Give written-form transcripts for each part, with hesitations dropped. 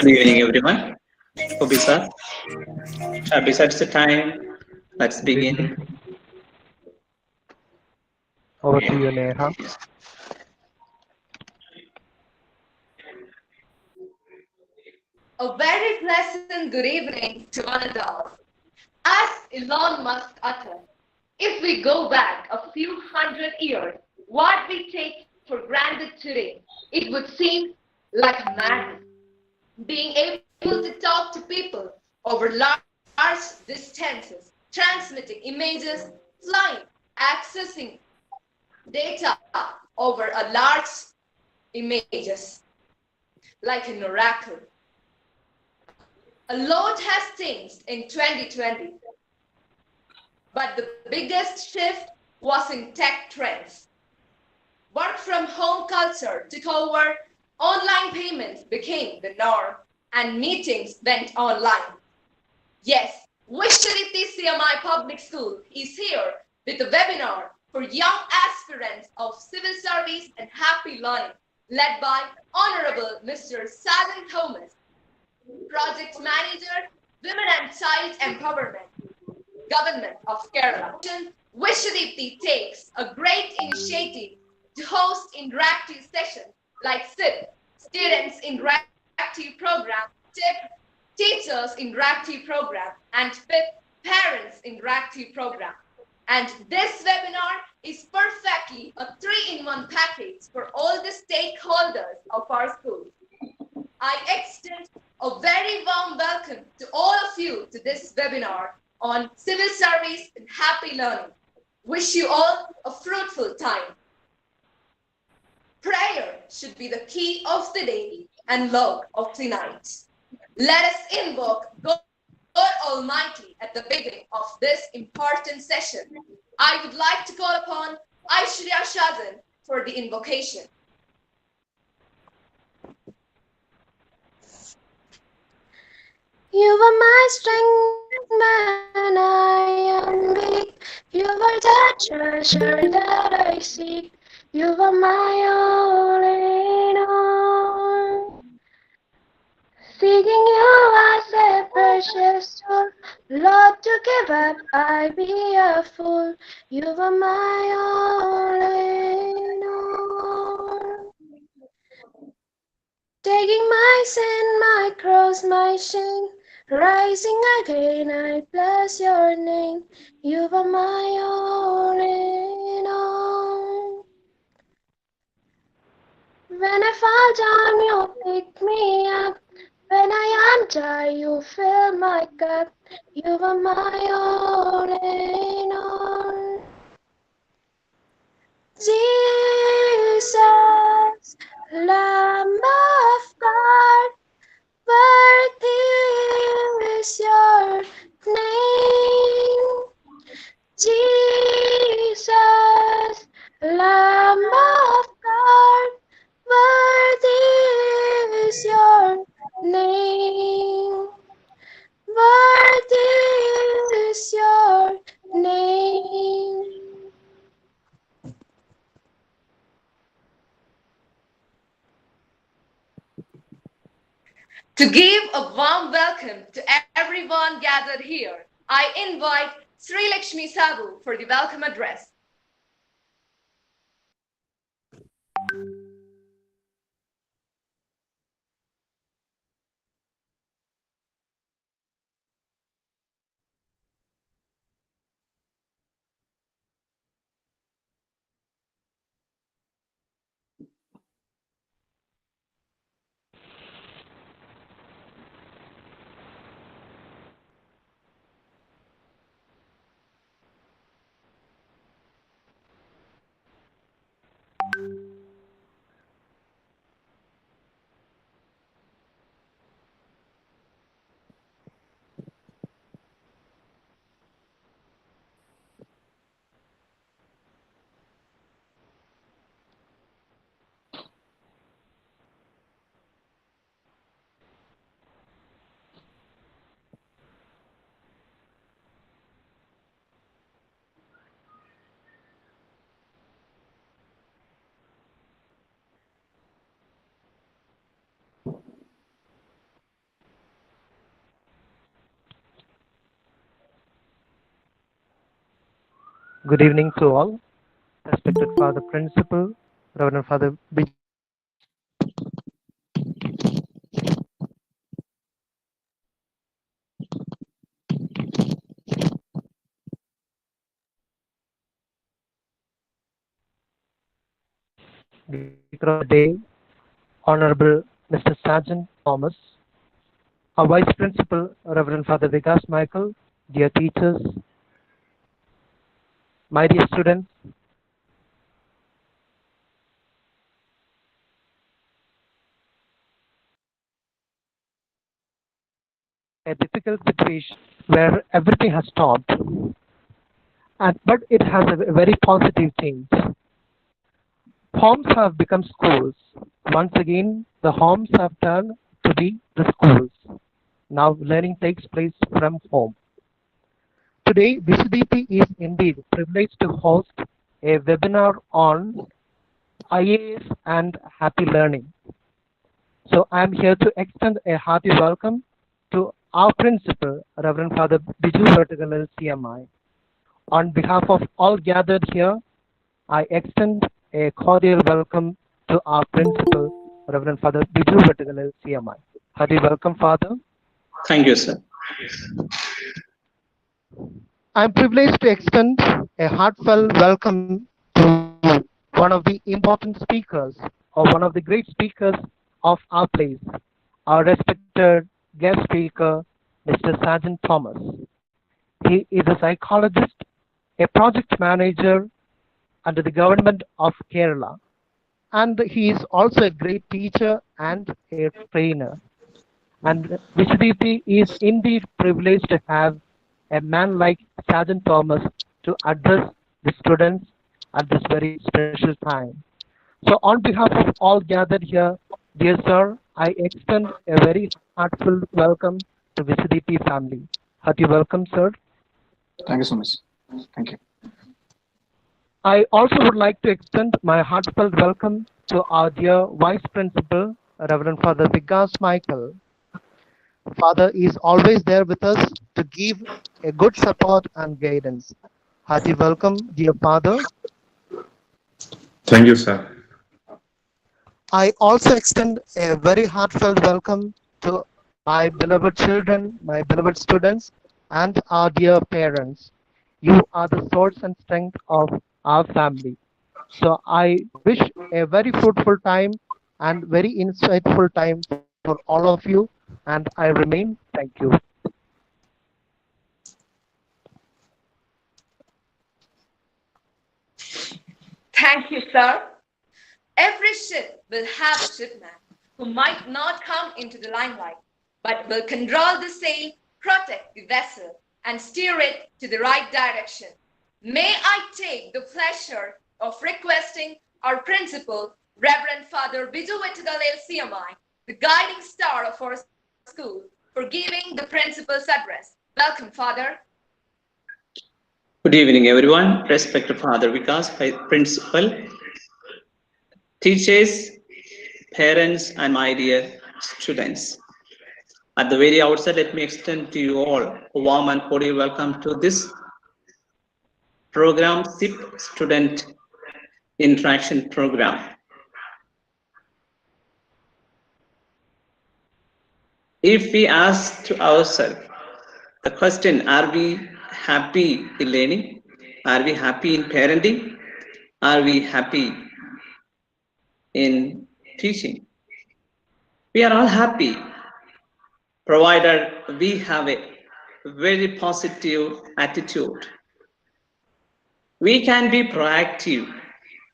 Good evening, everyone. Obisa, besides the time, let's begin. Over to you, Neha. A very pleasant good evening to one and all. As Elon Musk uttered, if we go back a few hundred years, what we take for granted today, it would seem like a madness. Being able to talk to people over large distances, transmitting images, flying, accessing data over a large images, like an oracle. A lot has changed in 2020, but the biggest shift was in tech trends. Work from home culture took over, online payments became the norm, and meetings went online. Yes, Vishwaditi CMI Public School is here with a webinar for young aspirants of civil service and happy learning, led by Honorable Mr. Salan Thomas, Project Manager, Women and Child Empowerment, Government of Kerala. Vishwaditi takes a great initiative to host interactive sessions like SIP, Students Interactive Program, TIP, Teachers Interactive Program, and PIP, Parents Interactive Program. And this webinar is perfectly a 3-in-1 package for all the stakeholders of our school. I extend a very warm welcome to all of you to this webinar on civil service and happy learning. Wish you all a fruitful time. Prayer should be the key of the day and log of the night. Let us invoke God Almighty at the beginning of this important session. I would like to call upon Aishwarya Shajan for the invocation. You are my strength when I am weak. You are the treasure that I seek. You are my all in all. Seeking you as a precious tool, Lord, to give up, I be a fool. You are my all in all. Taking my sin, my cross, my shame, rising again, I bless your name. You are my all in all. When I fall down, you pick me up. When I am tired, you fill my cup. You are my all in all. Jesus, Lamb of God, worthy is your name. Jesus, Lamb of God, worthy is your name. Worthy is your name. To give a warm welcome to everyone gathered here, I invite Sri Lakshmi Sabu for the welcome address. Good evening to all. Respected Father Principal, Reverend Father Biju. Speaker of the Day, Honorable Mr. Sergeant Thomas, our Vice Principal, Reverend Father Vikas Michael, dear teachers, my dear students, a difficult situation where everything has stopped, but it has a very positive change. Homes have become schools. Once again, the homes have turned to be the schools. Now learning takes place from home. Today, VCDP is indeed privileged to host a webinar on IAS and happy learning. So I'm here to extend a hearty welcome to our principal, Reverend Father Biju Vertical CMI. On behalf of all gathered here, I extend a cordial welcome to our principal, Reverend Father Biju Vertical CMI. Hearty welcome, Father. Thank you, sir. I'm privileged to extend a heartfelt welcome to one of the important speakers, or one of the great speakers of our place, our respected guest speaker, Mr. Sergeant Thomas. He is a psychologist, a project manager under the government of Kerala, and he is also a great teacher and a trainer. And VCDP is indeed privileged to have a man like Sergeant Thomas to address the students at this very special time. So on behalf of all gathered here, dear sir, I extend a very heartfelt welcome to VCDP family. Hearty welcome, sir. Thank you so much. Thank you. I also would like to extend my heartfelt welcome to our dear Vice Principal, Reverend Father Vikas Michael. Father is always there with us to give a good support and guidance. Hearty welcome, dear Father. Thank you, sir. I also extend a very heartfelt welcome to my beloved children, my beloved students, and our dear parents. You are the source and strength of our family. So I wish a very fruitful time and very insightful time for all of you, and I remain. Thank you. Thank you, sir. Every ship will have a shipman who might not come into the limelight, but will control the sail, protect the vessel, and steer it to the right direction. May I take the pleasure of requesting our principal, Reverend Father Biju Vettadale CMI, the guiding star of our school, for giving the principal's address. Welcome, Father. Good evening, everyone. Respected Father Vikas, Principal, teachers, parents, and my dear students. At the very outset, let me extend to you all a warm and cordial welcome to this program, SIP Student Interaction Program. If we ask to ourselves the question, are we happy in learning? Are we happy in parenting? Are we happy in teaching? We are all happy, provided we have a very positive attitude. We can be proactive,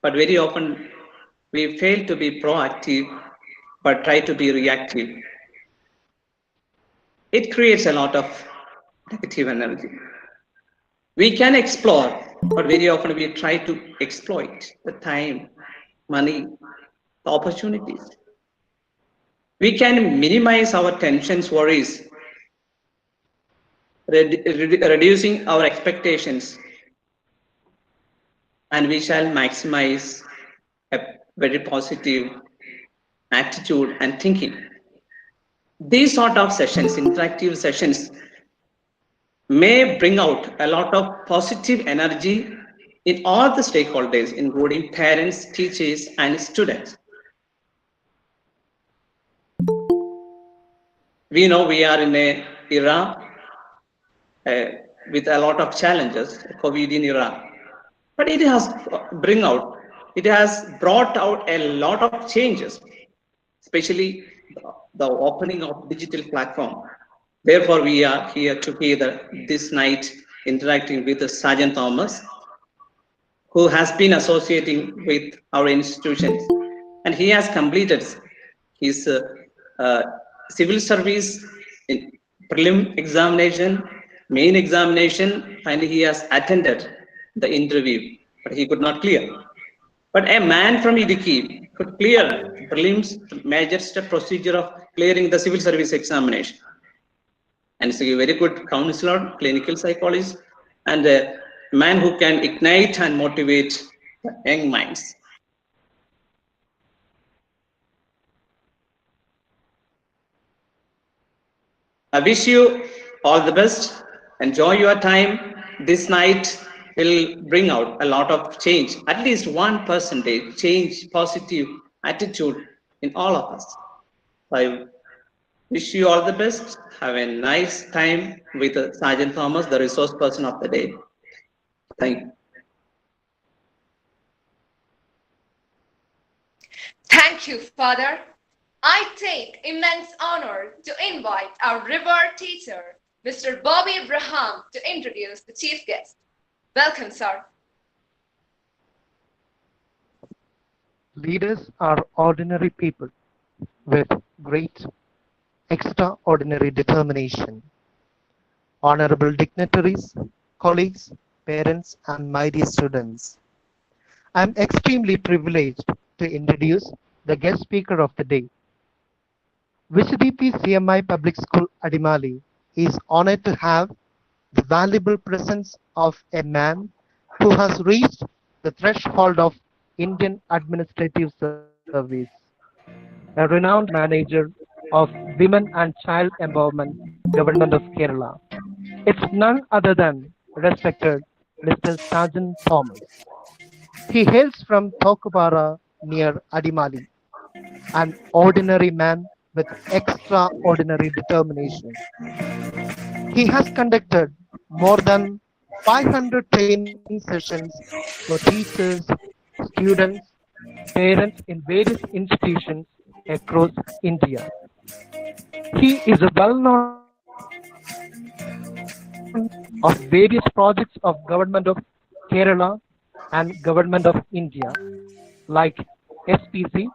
but very often we fail to be proactive, but try to be reactive. It creates a lot of negative energy. We can explore, but very often we try to exploit the time, money, the opportunities. We can minimize our tensions, worries, reducing our expectations, and we shall maximize a very positive attitude and thinking. These sort of sessions, interactive sessions, may bring out a lot of positive energy in all the stakeholders, including parents, teachers, and students. We know we are in an era with a lot of challenges, COVID era, but it has brought out a lot of changes, especially the opening of digital platform. Therefore, we are here together this night interacting with Sergeant Thomas, who has been associating with our institutions, and he has completed his uh, civil service in prelim examination, main examination, and he has attended the interview, but he could not clear. But a man from Idiki could clear prelims, major step procedure of clearing the civil service examination. And is a very good counselor, clinical psychologist, and a man who can ignite and motivate young minds. I wish you all the best. Enjoy your time. This night will bring out a lot of change, at least 1% change, positive attitude in all of us. I wish you all the best. Have a nice time with Sergeant Thomas, the resource person of the day. Thank you. Thank you, Father. I take immense honor to invite our revered teacher, Mr. Bobby Abraham, to introduce the chief guest. Welcome, sir. Leaders are ordinary people with great extraordinary determination. Honorable dignitaries, colleagues, parents, and my dear students, I am extremely privileged to introduce the guest speaker of the day. Vishuddhipi CMI Public School Adimali is honored to have the valuable presence of a man who has reached the threshold of Indian Administrative Service, a renowned manager of Women and Child Empowerment, Government of Kerala. It's none other than respected Mr. Sergeant Thomas. He hails from Thokupara near Adimali, an ordinary man with extraordinary determination. He has conducted more than 500 training sessions for teachers, students, parents in various institutions across India. He is a well-known of various projects of Government of Kerala and Government of India, like SPC,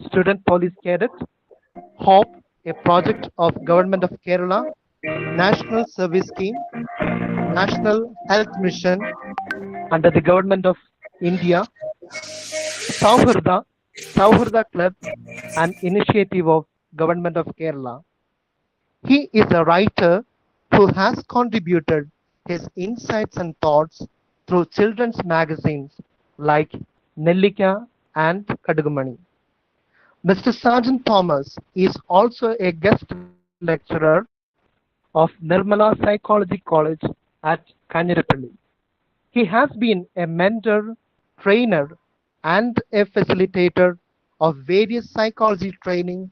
Student Police Cadet, HOPE, a project of Government of Kerala, National Service Scheme, National Health Mission under the Government of India, Sauharda Club, an initiative of Government of Kerala. He is a writer who has contributed his insights and thoughts through children's magazines like Nellika and Kadugumani. Mr. Sergeant Thomas is also a guest lecturer of Nirmala Psychology College at Kanyarapalli. He has been a mentor, trainer, and a facilitator of various psychology training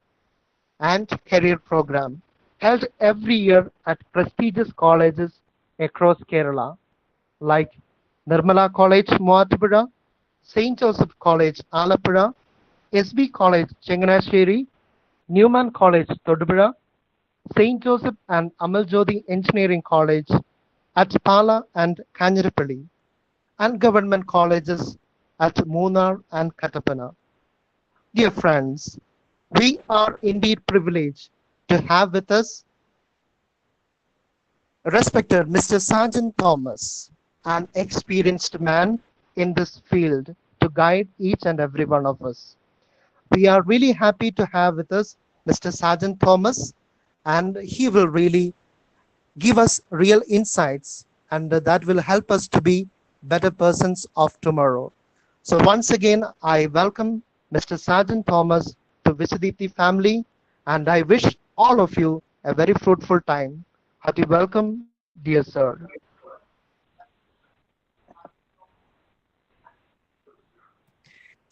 and career programs held every year at prestigious colleges across Kerala, like Nirmala College, Muatupuzha, St. Joseph College, Alappuzha, SB College, Chenganasheri, Newman College, Todupuzha, St. Joseph and Amaljodi Engineering College at Pala and Kanyarapalli, and government colleges at Munnar and Kattapana. Dear friends, we are indeed privileged to have with us respected Mr. Sergeant Thomas, an experienced man in this field to guide each and every one of us. We are really happy to have with us Mr. Sergeant Thomas, and he will really give us real insights, and that will help us to be better persons of tomorrow. So once again, I welcome Mr. Sergeant Thomas to Vishuddhipi family, and I wish all of you a very fruitful time. Hearty welcome, dear sir.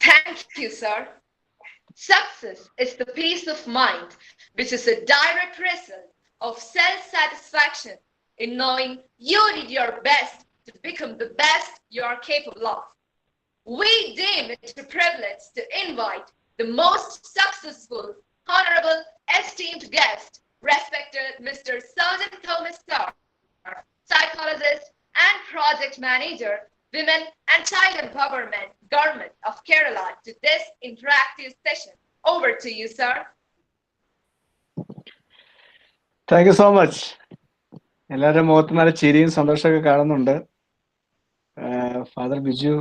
Thank you, sir. Success is the peace of mind, which is a direct result of self-satisfaction in knowing you did your best to become the best you are capable of. We deem it a privilege to invite the most successful, honorable, esteemed guest, respected Mr. Sergeant Thomas Starr, psychologist and project manager, Women and Child Empowerment, Government of Kerala, to this interactive session. Over to you, sir. Thank you so much. എല്ലാവരുടെ മുഖത്ത് നല്ല ചിരിയും സന്തോഷമൊക്കെ കാണുന്നുണ്ട്. Father Biju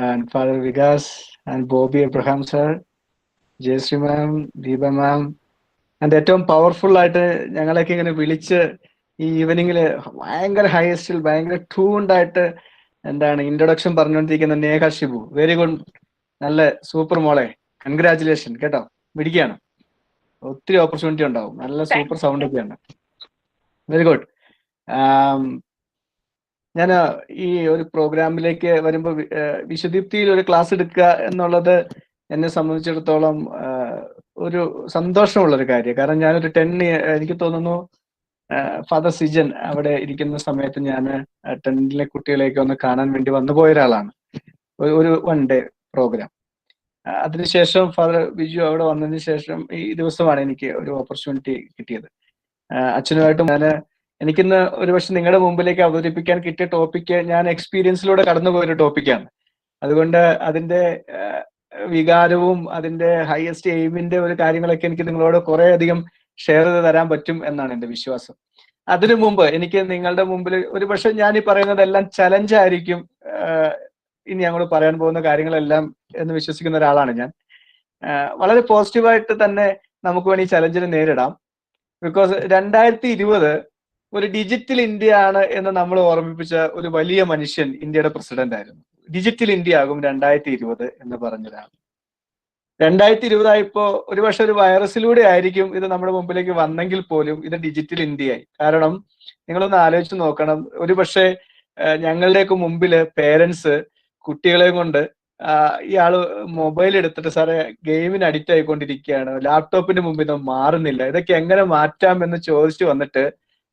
and father Vikas and Bobby Abraham sir, Jayashree ma'am, Deepa ma'am, and ഏറ്റവും powerful ആയിട്ട് ഞങ്ങളൊക്കെ ഇങ്ങനെ വിളിച്ച് ഈ ഈവനിങ്ങിൽ ഭയങ്കര ഹൈസ്റ്റിൽ ഭയങ്കര ട്യൂൺഡായിട്ട് എന്താണ് ഇൻട്രൊഡക്ഷൻ പറഞ്ഞുകൊണ്ടിരിക്കുന്ന നേഹ ഷിബു. വെരി ഗുഡ്, നല്ല സൂപ്പർ മോളെ, കൺഗ്രാറ്റുലേഷൻ കേട്ടോ, പിടിക്കുകയാണ്. ഒത്തിരി ഓപ്പർച്യൂണിറ്റി ഉണ്ടാവും. നല്ല സൂപ്പർ സൗണ്ട് ഒക്കെയാണ്. Very good. ഞാൻ ഈ ഒരു പ്രോഗ്രാമിലേക്ക് വരുമ്പോൾ വിശുദ്ധീപ്തിയിൽ ഒരു ക്ലാസ് എടുക്കുക എന്നുള്ളത് എന്നെ സംബന്ധിച്ചിടത്തോളം ഒരു സന്തോഷമുള്ളൊരു കാര്യം. കാരണം ഞാനൊരു എനിക്ക് തോന്നുന്നു ഫാദർ സിജൻ അവിടെ ഇരിക്കുന്ന സമയത്ത് ഞാൻ 10ലെ കുട്ടികളെയൊക്കെ ഒന്ന് കാണാൻ വേണ്ടി വന്നു പോയ ഒരാളാണ്. ഒരു 1 ഡേ പ്രോഗ്രാം. അതിനുശേഷം ഫാദർ ബിജു അവിടെ വന്നതിന് ശേഷം ഈ ദിവസമാണ് എനിക്ക് ഒരു ഓപ്പർച്യൂണിറ്റി കിട്ടിയത്. അച്ഛനുമായിട്ടും എനിക്കിന്ന് ഒരുപക്ഷെ നിങ്ങളുടെ മുമ്പിലേക്ക് അവതരിപ്പിക്കാൻ കിട്ടിയ ടോപ്പിക്ക് ഞാൻ എക്സ്പീരിയൻസിലൂടെ കടന്നുപോയൊരു ടോപ്പിക്കാണ്. അതുകൊണ്ട് അതിന്റെ വികാരവും അതിന്റെ ഹയസ്റ്റ് എയിമിന്റെ ഒരു കാര്യങ്ങളൊക്കെ എനിക്ക് നിങ്ങളോട് കുറെ അധികം ഷെയർ ചെയ്ത് തരാൻ പറ്റും എന്നാണ് എൻ്റെ വിശ്വാസം. അതിനു മുമ്പ് എനിക്ക് നിങ്ങളുടെ മുമ്പിൽ ഒരുപക്ഷെ ഞാൻ ഈ പറയുന്നതെല്ലാം ചലഞ്ച് ആയിരിക്കും ഇനി ഞങ്ങൾ പറയാൻ പോകുന്ന കാര്യങ്ങളെല്ലാം എന്ന് വിശ്വസിക്കുന്ന ഒരാളാണ് ഞാൻ. വളരെ പോസിറ്റീവായിട്ട് തന്നെ നമുക്ക് വേണ്ടി ഈ ചലഞ്ചിനെ നേരിടാം. ബിക്കോസ് 2020 ഒരു ഡിജിറ്റൽ ഇന്ത്യ ആണ് എന്ന് നമ്മൾ ഓർമ്മിപ്പിച്ച ഒരു വലിയ മനുഷ്യൻ ഇന്ത്യയുടെ പ്രസിഡന്റ് ആയിരുന്നു. ഡിജിറ്റൽ ഇന്ത്യ ആകും 2020 എന്ന് പറഞ്ഞതാണ്. 2020 ആയപ്പോ ഒരുപക്ഷെ ഒരു വൈറസിലൂടെ ആയിരിക്കും ഇത് നമ്മുടെ മുമ്പിലേക്ക് വന്നെങ്കിൽ പോലും ഇത് ഡിജിറ്റൽ ഇന്ത്യയായി. കാരണം നിങ്ങളൊന്ന് ആലോചിച്ച് നോക്കണം, ഒരുപക്ഷെ ഞങ്ങളുടെയൊക്കെ മുമ്പില് പേരൻസ് കുട്ടികളെ കൊണ്ട് ഇയാള് മൊബൈൽ എടുത്തിട്ട് സാറേ ഗെയിമിന് അഡിക്റ്റ് ആയിക്കൊണ്ടിരിക്കുകയാണ്, ലാപ്ടോപ്പിന്റെ മുമ്പിൽ നിന്ന് മാറുന്നില്ല, ഇതൊക്കെ എങ്ങനെ മാറ്റാം എന്ന് ചോദിച്ചു വന്നിട്ട്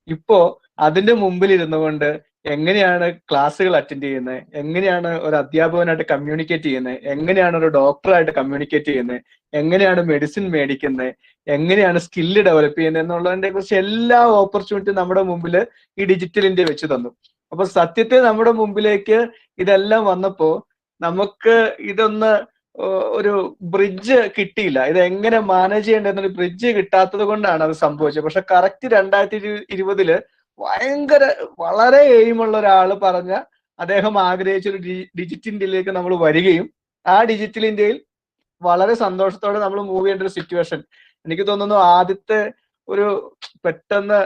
ഇപ്പോ അതിന്റെ മുമ്പിൽ ഇരുന്നു കൊണ്ട് എങ്ങനെയാണ് ക്ലാസ്സുകൾ അറ്റൻഡ് ചെയ്യുന്നത്, എങ്ങനെയാണ് ഒരു അധ്യാപകനായിട്ട് കമ്മ്യൂണിക്കേറ്റ് ചെയ്യുന്നത്, എങ്ങനെയാണ് ഒരു ഡോക്ടറായിട്ട് കമ്മ്യൂണിക്കേറ്റ് ചെയ്യുന്നത്, എങ്ങനെയാണ് മെഡിസിൻ മേടിക്കുന്നത്, എങ്ങനെയാണ് സ്കില്ല് ഡെവലപ്പ് ചെയ്യുന്നത് എന്നുള്ളതിനെ കുറിച്ച് എല്ലാ ഓപ്പർച്യൂണിറ്റി നമ്മുടെ മുമ്പിൽ ഈ ഡിജിറ്റൽ ഇന്ത്യ വെച്ച് തന്നു. അപ്പൊ സത്യത്തെ നമ്മുടെ മുമ്പിലേക്ക് ഇതെല്ലാം വന്നപ്പോ നമുക്ക് ഇതൊന്ന് ഒരു ബ്രിഡ്ജ് കിട്ടിയില്ല. ഇത് എങ്ങനെ മാനേജ് ചെയ്യേണ്ടതെന്നൊരു ബ്രിഡ്ജ് കിട്ടാത്തത് കൊണ്ടാണ് അത് സംഭവിച്ചത്. പക്ഷെ കറക്റ്റ് 2020 ഭയങ്കര വളരെ എയിമുള്ള ഒരാള് പറഞ്ഞ അദ്ദേഹം ആഗ്രഹിച്ചൊരു ഡിജിറ്റൽ ഇന്ത്യയിലേക്ക് നമ്മൾ വരികയും ആ ഡിജിറ്റൽ ഇന്ത്യയിൽ വളരെ സന്തോഷത്തോടെ നമ്മൾ മൂവ് ചെയ്യേണ്ട ഒരു സിറ്റുവേഷൻ എനിക്ക് തോന്നുന്നു. ആദ്യത്തെ ഒരു പെട്ടെന്ന്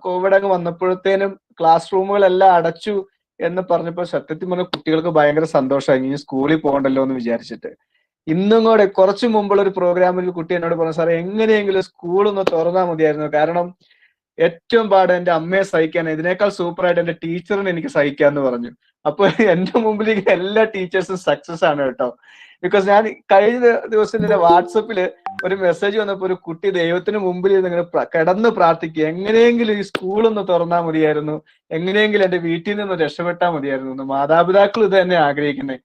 കോവിഡ് അങ്ങ് വന്നപ്പോഴത്തേനും ക്ലാസ് റൂമുകളെല്ലാം അടച്ചു എന്ന് പറഞ്ഞപ്പോൾ സത്യത്തിൽ പറഞ്ഞ കുട്ടികൾക്ക് ഭയങ്കര സന്തോഷമായി, ഇനി സ്കൂളിൽ പോകണ്ടല്ലോ എന്ന് വിചാരിച്ചിട്ട്. ഇന്നും കൂടെ കുറച്ചു മുമ്പുള്ള ഒരു പ്രോഗ്രാമിൽ കുട്ടി എന്നോട് പറഞ്ഞു, സാറേ എങ്ങനെയെങ്കിലും സ്കൂളൊന്ന് തുറന്നാൽ മതിയായിരുന്നു, കാരണം ഏറ്റവും പാട് എൻ്റെ അമ്മയെ സഹിക്കാൻ, ഇതിനേക്കാൾ സൂപ്പറായിട്ട് എൻ്റെ ടീച്ചറിനെ എനിക്ക് സഹിക്കാന്ന് പറഞ്ഞു. അപ്പൊ എന്റെ മുമ്പിൽ എല്ലാ ടീച്ചേഴ്സും സക്സസ് ആണ് കേട്ടോ. ബിക്കോസ് ഞാൻ കഴിഞ്ഞ ദിവസം എൻ്റെ വാട്സപ്പിൽ ഒരു മെസ്സേജ് വന്നപ്പോൾ ഒരു കുട്ടി ദൈവത്തിന് മുമ്പിൽ ഇങ്ങനെ കിടന്ന് പ്രാർത്ഥിക്കുക, എങ്ങനെയെങ്കിലും ഈ സ്കൂളൊന്ന് തുറന്നാൽ മതിയായിരുന്നു, എങ്ങനെയെങ്കിലും എൻ്റെ വീട്ടിൽ നിന്ന് രക്ഷപ്പെട്ടാൽ മതിയായിരുന്നു. മാതാപിതാക്കൾ ഇത് തന്നെ ആഗ്രഹിക്കുന്നത്,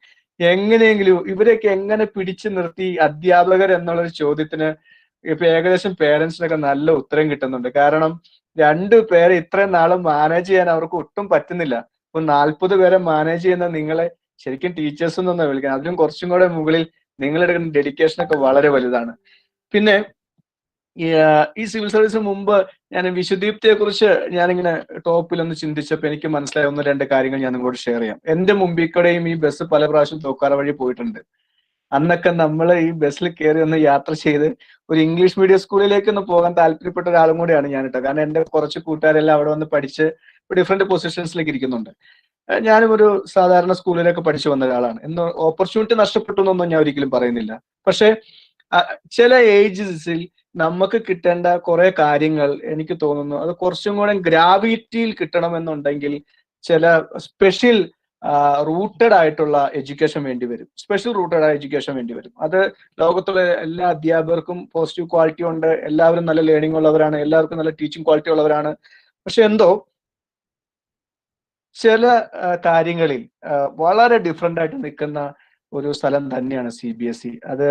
എങ്ങനെയെങ്കിലും ഇവരെയൊക്കെ എങ്ങനെ പിടിച്ചു നിർത്തി അധ്യാപകർ എന്നുള്ളൊരു ചോദ്യത്തിന് ഇപ്പൊ ഏകദേശം പേരൻസിനൊക്കെ നല്ല ഉത്തരം കിട്ടുന്നുണ്ട്. കാരണം 2 പേരെ ഇത്രയും നാളും മാനേജ് ചെയ്യാൻ അവർക്ക് ഒട്ടും പറ്റുന്നില്ല. ഇപ്പൊ 40 പേരെ മാനേജ് ചെയ്യുന്ന നിങ്ങളെ ശരിക്കും ടീച്ചേഴ്സ് എന്നൊന്നും വിളിക്കണം. അതിനും കുറച്ചും കൂടെ മുകളിൽ നിങ്ങളെടുക്കുന്ന ഡെഡിക്കേഷൻ ഒക്കെ വളരെ വലുതാണ്. പിന്നെ ഈ സിവിൽ സർവീസിന് മുമ്പ് ഞാൻ വിശുദ്ധീപ്തിയെ കുറിച്ച് ഞാനിങ്ങനെ ടോപ്പിലൊന്ന് ചിന്തിച്ചപ്പോൾ എനിക്ക് മനസ്സിലായ 1-2 കാര്യങ്ങൾ ഞാൻ നിങ്ങളോട് ഷെയർ ചെയ്യാം. എന്റെ മുമ്പിൽ കൂടെയും ഈ ബസ് പല പ്രാവശ്യം തോക്കാറ വഴി പോയിട്ടുണ്ട്. അന്നൊക്കെ നമ്മൾ ഈ ബസ്സിൽ കയറി ഒന്ന് യാത്ര ചെയ്ത് ഒരു ഇംഗ്ലീഷ് മീഡിയം സ്കൂളിലേക്ക് ഒന്ന് പോകാൻ താല്പര്യപ്പെട്ട ഒരാളും കൂടിയാണ് ഞാൻ കേട്ടോ. കാരണം എൻ്റെ കുറച്ച് കൂട്ടുകാരെല്ലാം അവിടെ വന്ന് പഠിച്ച് ഡിഫറെന്റ് പൊസിഷൻസിലേക്ക് ഇരിക്കുന്നുണ്ട്. ഞാനും ഒരു സാധാരണ സ്കൂളിലൊക്കെ പഠിച്ചു വന്ന ഒരാളാണ്. എന്ന് ഓപ്പർച്യൂണിറ്റി നഷ്ടപ്പെട്ടു എന്നൊന്നും ഞാൻ ഒരിക്കലും പറയുന്നില്ല. പക്ഷെ ചില ഏജസിൽ നമുക്ക് കിട്ടേണ്ട കുറെ കാര്യങ്ങൾ എനിക്ക് തോന്നുന്നു അത് കുറച്ചും കൂടെ ഗ്രാവിറ്റിയിൽ കിട്ടണമെന്നുണ്ടെങ്കിൽ ചില സ്പെഷ്യൽ റൂട്ടഡ് ആയിട്ടുള്ള എഡ്യൂക്കേഷൻ വേണ്ടി വരും, സ്പെഷ്യൽ റൂട്ടഡ് ആയ എഡ്യൂക്കേഷൻ വേണ്ടി വരും. അത് ലോകത്തുള്ള എല്ലാ അധ്യാപകർക്കും പോസിറ്റീവ് ക്വാളിറ്റി ഉണ്ട്, എല്ലാവരും നല്ല ലേണിംഗ് ഉള്ളവരാണ്, എല്ലാവർക്കും നല്ല ടീച്ചിങ് ക്വാളിറ്റി ഉള്ളവരാണ്. പക്ഷെ എന്തോ ചില കാര്യങ്ങളിൽ വളരെ ഡിഫറെന്റ് ആയിട്ട് നിൽക്കുന്ന ഒരു സ്ഥലം തന്നെയാണ് CBSE. അത്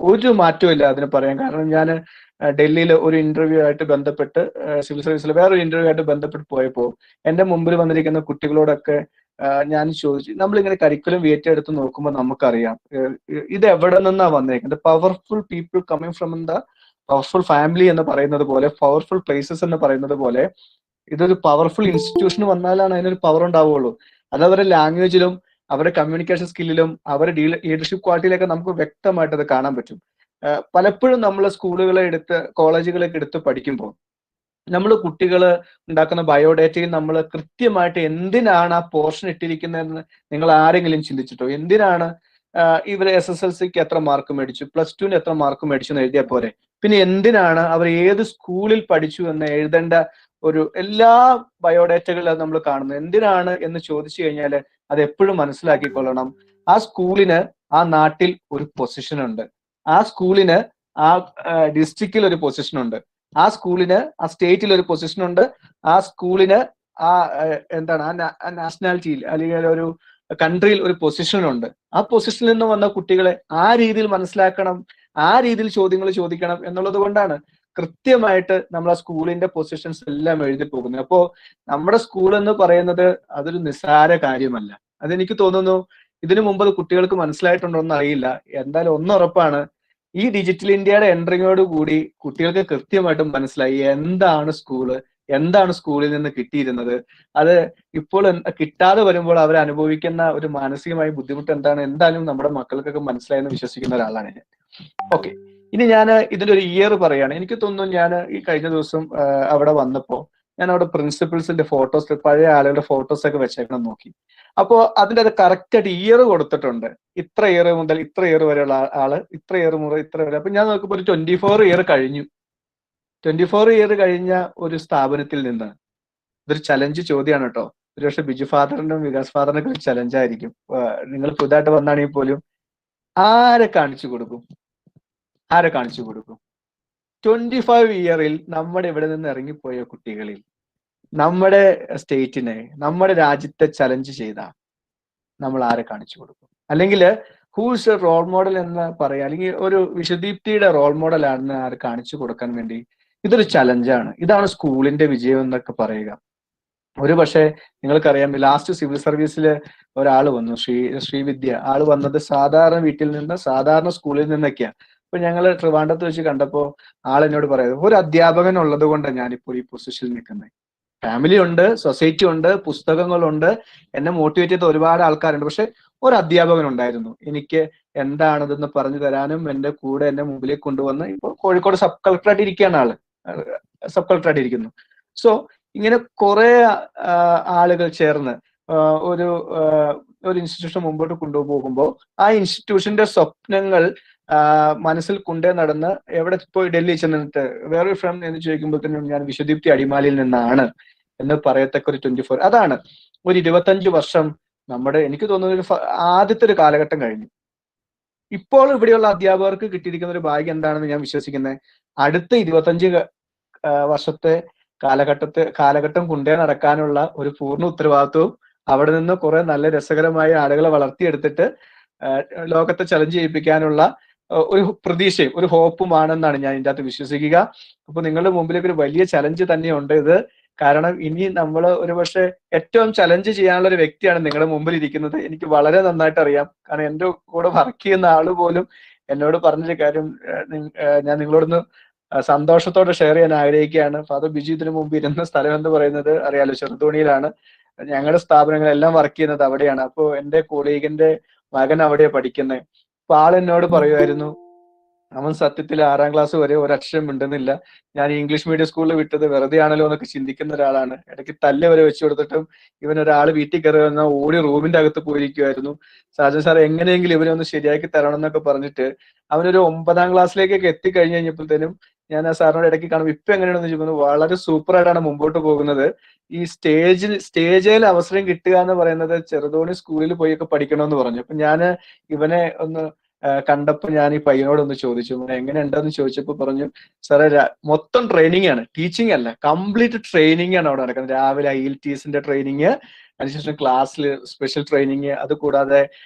ഒരു മാറ്റവും ഇല്ല അതിന് പറയാൻ. കാരണം ഞാൻ ഡൽഹിയിൽ ഒരു ഇന്റർവ്യൂ ആയിട്ട് ബന്ധപ്പെട്ട്, സിവിൽ സർവീസിൽ വേറൊരു ഇന്റർവ്യൂ ആയിട്ട് ബന്ധപ്പെട്ട് പോയപ്പോൾ എന്റെ മുമ്പിൽ വന്നിരിക്കുന്ന കുട്ടികളോടൊക്കെ ഞാൻ ചോദിച്ചു, നമ്മളിങ്ങനെ കരിക്കുലം ഏറ്റെടുത്ത് നോക്കുമ്പോൾ നമുക്കറിയാം ഇത് എവിടെ നിന്നാ വന്നേക്കുന്നത്. Powerful people coming from the powerful family എന്ന് പറയുന്നത് പോലെ, പവർഫുൾ പ്ലേസസ് എന്ന് പറയുന്നത് പോലെ, ഇതൊരു പവർഫുൾ ഇൻസ്റ്റിറ്റ്യൂഷൻ വന്നാലാണ് അതിനൊരു പവർ ഉണ്ടാവുകയുള്ളൂ. അത് അവരുടെ ലാംഗ്വേജിലും അവരുടെ കമ്മ്യൂണിക്കേഷൻ സ്കില്ലിലും അവരുടെ ലീഡർഷിപ്പ് ക്വാളിറ്റിയിലൊക്കെ നമുക്ക് വ്യക്തമായിട്ട് അത് കാണാൻ പറ്റും. പലപ്പോഴും നമ്മൾ സ്കൂളുകളെ എടുത്ത് കോളേജുകളൊക്കെ എടുത്ത് പഠിക്കുമ്പോൾ നമ്മൾ കുട്ടികൾ ഉണ്ടാക്കുന്ന ബയോഡേറ്റയിൽ നമ്മൾ കൃത്യമായിട്ട് എന്തിനാണ് ആ പോർഷൻ ഇട്ടിരിക്കുന്നതെന്ന് നിങ്ങൾ ആരെങ്കിലും ചിന്തിച്ചിട്ടോ? എന്തിനാണ് ഇവർ SSLCക്ക് എത്ര മാർക്ക് മേടിച്ചു, +2ന് എത്ര മാർക്ക് മേടിച്ചു എന്ന് എഴുതിയാൽ പോരെ? പിന്നെ എന്തിനാണ് അവർ ഏത് സ്കൂളിൽ പഠിച്ചു എന്ന് എഴുതേണ്ട ഒരു എല്ലാ ബയോഡേറ്റകളിലും നമ്മൾ കാണുന്നത്? എന്തിനാണ് എന്ന് ചോദിച്ചു കഴിഞ്ഞാൽ അത് എപ്പോഴും മനസ്സിലാക്കിക്കൊള്ളണം, ആ സ്കൂളിന് ആ നാട്ടിൽ ഒരു പൊസിഷൻ ഉണ്ട്, ആ സ്കൂളിന് ആ ഡിസ്ട്രിക്റ്റിൽ ഒരു പൊസിഷൻ ഉണ്ട്, ആ സ്കൂളിന് ആ സ്റ്റേറ്റിൽ ഒരു പൊസിഷൻ ഉണ്ട്, ആ സ്കൂളിന് ആ എന്താണ് ആ നാഷണാലിറ്റിയിൽ അല്ലെങ്കിൽ ഒരു കൺട്രിയിൽ ഒരു പൊസിഷൻ ഉണ്ട്. ആ പൊസിഷനിൽ നിന്ന് വന്ന കുട്ടികളെ ആ രീതിയിൽ മനസ്സിലാക്കണം, ആ രീതിയിൽ ചോദ്യങ്ങൾ ചോദിക്കണം എന്നുള്ളത് കൊണ്ടാണ് കൃത്യമായിട്ട് നമ്മൾ ആ സ്കൂളിന്റെ പൊസിഷൻസ് എല്ലാം എഴുതി പോകുന്നത്. അപ്പോ നമ്മുടെ സ്കൂൾ എന്ന് പറയുന്നത് അതൊരു നിസ്സാര കാര്യമല്ല. അതെനിക്ക് തോന്നുന്നു ഇതിനു മുമ്പ് അത് കുട്ടികൾക്ക് മനസ്സിലായിട്ടുണ്ടോ എന്ന് അറിയില്ല. എന്തായാലും ഒന്നുറപ്പാണ്, ഈ ഡിജിറ്റൽ ഇന്ത്യയുടെ എൻട്രിങ്ങോട് കൂടി കുട്ടികൾക്ക് കൃത്യമായിട്ടും മനസ്സിലായി എന്താണ് സ്കൂള്, എന്താണ് സ്കൂളിൽ നിന്ന് കിട്ടിയിരുന്നത്, അത് ഇപ്പോൾ കിട്ടാതെ വരുമ്പോൾ അവർ അനുഭവിക്കുന്ന ഒരു മാനസികമായ ബുദ്ധിമുട്ട് എന്താണ്, എന്തായാലും നമ്മുടെ മക്കൾക്കൊക്കെ മനസ്സിലായെന്ന് വിശ്വസിക്കുന്ന ഒരാളാണ് ഞാൻ. ഓക്കെ, ഇനി ഞാൻ ഇതിന്റെ ഒരു ഇയർ പറയാണ്. എനിക്ക് തോന്നുന്നു ഞാൻ ഈ കഴിഞ്ഞ ദിവസം അവിടെ വന്നപ്പോ ഞാൻ അവിടെ പ്രിൻസിപ്പൽസിന്റെ ഫോട്ടോസ്, പഴയ ആളുകളുടെ ഫോട്ടോസ് ഒക്കെ വെച്ചേക്കണം നോക്കി. അപ്പോ അതിന്റെ അത് കറക്റ്റ് ആയിട്ട് ഇയർ കൊടുത്തിട്ടുണ്ട്. ഇത്ര ഇയർ മുതൽ ഇത്ര ഇയർ വരെയുള്ള ആള്, ഇത്ര ഇയർ മുതൽ ഇത്ര വരെ. അപ്പൊ ഞാൻ നോക്കുമ്പോൾ ഒരു 24 ഇയർ കഴിഞ്ഞു. 24 ഇയർ കഴിഞ്ഞ ഒരു സ്ഥാപനത്തിൽ നിന്ന് ഇതൊരു ചലഞ്ച് ചോദ്യമാണ് കേട്ടോ. ഒരുപക്ഷെ ബിജു ഫാദറിനും വികാസ് ഫാദറിനൊക്കെ ഒരു ചലഞ്ചായിരിക്കും. നിങ്ങൾ പുതുതായിട്ട് വന്നാണെങ്കിൽ പോലും ആരെ കാണിച്ചു കൊടുക്കും? 25 ഇയറിൽ നമ്മുടെ ഇവിടെ നിന്ന് ഇറങ്ങിപ്പോയ കുട്ടികളിൽ നമ്മുടെ സ്റ്റേറ്റിനെ, നമ്മുടെ രാജ്യത്തെ ചലഞ്ച് ചെയ്ത നമ്മൾ ആരെ കാണിച്ചു കൊടുക്കും? അല്ലെങ്കിൽ ഹൂസ് എ റോൾ മോഡൽ എന്ന് പറയാം, അല്ലെങ്കിൽ ഒരു വിശുദ്ധീപ്തിയുടെ റോൾ മോഡലാണെന്ന് ആര് കാണിച്ചു കൊടുക്കാൻ വേണ്ടി? ഇതൊരു ചലഞ്ചാണ്. ഇതാണ് സ്കൂളിന്റെ വിജയം എന്നൊക്കെ പറയുക. ഒരു പക്ഷേ നിങ്ങൾക്കറിയാം, ലാസ്റ്റ് സിവിൽ സർവീസിൽ ഒരാൾ വന്നു, ശ്രീവിദ്യ. ആള് വന്നത് സാധാരണ വീട്ടിൽ നിന്ന്, സാധാരണ സ്കൂളിൽ നിന്നൊക്കെയാണ്. അപ്പൊ ഞങ്ങൾ ട്രിവാൻഡ്രത്ത് വെച്ച് കണ്ടപ്പോൾ ആൾ എന്നോട് പറയുന്നത്, ഒരു അധ്യാപകൻ ഉള്ളത് കൊണ്ടാണ് ഞാനിപ്പോൾ ഈ പൊസിഷനിൽ നിൽക്കുന്നത്. ഫാമിലി ഉണ്ട്, സൊസൈറ്റി ഉണ്ട്, പുസ്തകങ്ങളുണ്ട്, എന്നെ മോട്ടിവേറ്റ് ചെയ്ത ഒരുപാട് ആൾക്കാരുണ്ട്. പക്ഷെ ഒരു അധ്യാപകൻ ഉണ്ടായിരുന്നു എനിക്ക് എന്താണിതെന്ന് പറഞ്ഞു തരാനും എന്റെ കൂടെ എന്നെ മുമ്പിലേക്ക് കൊണ്ടുവന്ന്. ഇപ്പോൾ കോഴിക്കോട് സബ് കളക്ടറായിട്ട് ഇരിക്കുകയാണ് ആള്, സബ് കളക്ടറായിട്ട് ഇരിക്കുന്നു. സോ ഇങ്ങനെ കുറെ ആളുകൾ ചേർന്ന് ഒരു ഇൻസ്റ്റിറ്റ്യൂഷൻ മുമ്പോട്ട് കൊണ്ടുപോകുമ്പോൾ ആ ഇൻസ്റ്റിറ്റ്യൂഷന്റെ സ്വപ്നങ്ങൾ മനസ്സിൽ കൊണ്ടേ നടന്ന് എവിടെ പോയി ഡൽഹി ചെന്നിട്ട് വേറൊരു ഫ്രം എന്ന് ചോദിക്കുമ്പോഴത്തേനും ഞാൻ വിശുദ്ധീപ്തി അടിമാലിയിൽ നിന്നാണ് എന്ന് പറയത്തക്ക ഒരു 24, അതാണ് ഒരു 25 വർഷം നമ്മുടെ, എനിക്ക് തോന്നുന്ന ആദ്യത്തെ ഒരു കാലഘട്ടം കഴിഞ്ഞു. ഇപ്പോൾ ഇവിടെയുള്ള അധ്യാപകർക്ക് കിട്ടിയിരിക്കുന്ന ഒരു ഭാഗ്യം എന്താണെന്ന് ഞാൻ വിശ്വസിക്കുന്നത്, അടുത്ത 25 വർഷത്തെ കാലഘട്ടം കൊണ്ടേ നടക്കാനുള്ള ഒരു പൂർണ്ണ ഉത്തരവാദിത്വവും അവിടെ നിന്ന് കുറെ നല്ല രസകരമായ ആളുകളെ വളർത്തിയെടുത്തിട്ട് ലോകത്തെ ചലഞ്ച് ചെയ്യിപ്പിക്കാനുള്ള ഒരു പ്രതീക്ഷയും ഒരു ഹോപ്പുമാണെന്നാണ് ഞാൻ ഇതിൻ്റെ അകത്ത് വിശ്വസിക്കുക. അപ്പൊ നിങ്ങളുടെ മുമ്പിലേക്ക് ഒരു വലിയ ചലഞ്ച് തന്നെയുണ്ട് ഇത്. കാരണം ഇനി നമ്മൾ ഒരുപക്ഷെ ഏറ്റവും ചലഞ്ച് ചെയ്യാനുള്ള ഒരു വ്യക്തിയാണ് നിങ്ങളുടെ മുമ്പിൽ ഇരിക്കുന്നത്. എനിക്ക് വളരെ നന്നായിട്ട് അറിയാം. കാരണം എൻ്റെ കൂടെ വർക്ക് ചെയ്യുന്ന ആള് പോലും എന്നോട് പറഞ്ഞൊരു കാര്യം ഞാൻ നിങ്ങളോടൊന്ന് സന്തോഷത്തോടെ ഷെയർ ചെയ്യാൻ ആഗ്രഹിക്കുകയാണ്. ഫാദർ ബിജു ഇതിനു മുമ്പ് ഇരുന്ന സ്ഥലം എന്ന് പറയുന്നത് അറിയാലോ, ചെറുതോണിയിലാണ്. ഞങ്ങളുടെ സ്ഥാപനങ്ങളെല്ലാം വർക്ക് ചെയ്യുന്നത് അവിടെയാണ്. അപ്പോൾ എൻ്റെ കൊളീഗിന്റെ മകൻ അവിടെയാണ് പഠിക്കുന്നത്. അപ്പൊ ആളെന്നോട് പറയുമായിരുന്നു, അവൻ സത്യത്തിൽ 6ാം ക്ലാസ് വരെ ഒരക്ഷരം മിണ്ടുന്നില്ല, ഞാൻ ഇംഗ്ലീഷ് മീഡിയം സ്കൂളിൽ വിട്ടത് വെറുതെ ആണല്ലോ എന്നൊക്കെ ചിന്തിക്കുന്ന ഒരാളാണ്. ഇടയ്ക്ക് തല്ല് വരെ വെച്ചു കൊടുത്തിട്ടും ഇവൻ ഒരാൾ വീട്ടിൽ കയറി വന്ന ഓടി റൂമിന്റെ അകത്ത് പോയിരിക്കുമായിരുന്നു. സാജൻ സാർ എങ്ങനെയെങ്കിലും ഇവനെ ഒന്ന് ശരിയാക്കി തരണം എന്നൊക്കെ പറഞ്ഞിട്ട് അവനൊരു 9ാം ക്ലാസ്സിലേക്കൊക്കെ എത്തിക്കഴിഞ്ഞ് കഴിഞ്ഞപ്പോഴത്തേനും ഞാൻ ആ സാറിനോട് ഇടയ്ക്ക് കാണുമ്പോൾ ഇപ്പൊ എങ്ങനെയാണെന്ന് ചോദിക്കുന്നത് വളരെ സൂപ്പറായിട്ടാണ് മുമ്പോട്ട് പോകുന്നത്. ഈ സ്റ്റേജിൽ അവസരം കിട്ടുക എന്ന് പറയുന്നത് ചെറുതോണി സ്കൂളിൽ പോയൊക്കെ പഠിക്കണമെന്ന് പറഞ്ഞു. അപ്പൊ ഞാൻ ഇവനെ ഒന്ന് കണ്ടപ്പോ ഞാൻ ഈ പയ്യനോടൊന്ന് ചോദിച്ചു, എങ്ങനെ ഉണ്ടെന്ന് ചോദിച്ചപ്പോ പറഞ്ഞു, സാറേ മൊത്തം ട്രെയിനിങ് ആണ്, ടീച്ചിങ് അല്ല, കംപ്ലീറ്റ് ട്രെയിനിങ് ആണ് അവിടെ നടക്കുന്നത്. രാവിലെ IELTSന്റെ ട്രെയിനിങ്, അതിനുശേഷം ക്ലാസ്സിൽ സ്പെഷ്യൽ ട്രെയിനിങ്, അത് കൂടാതെ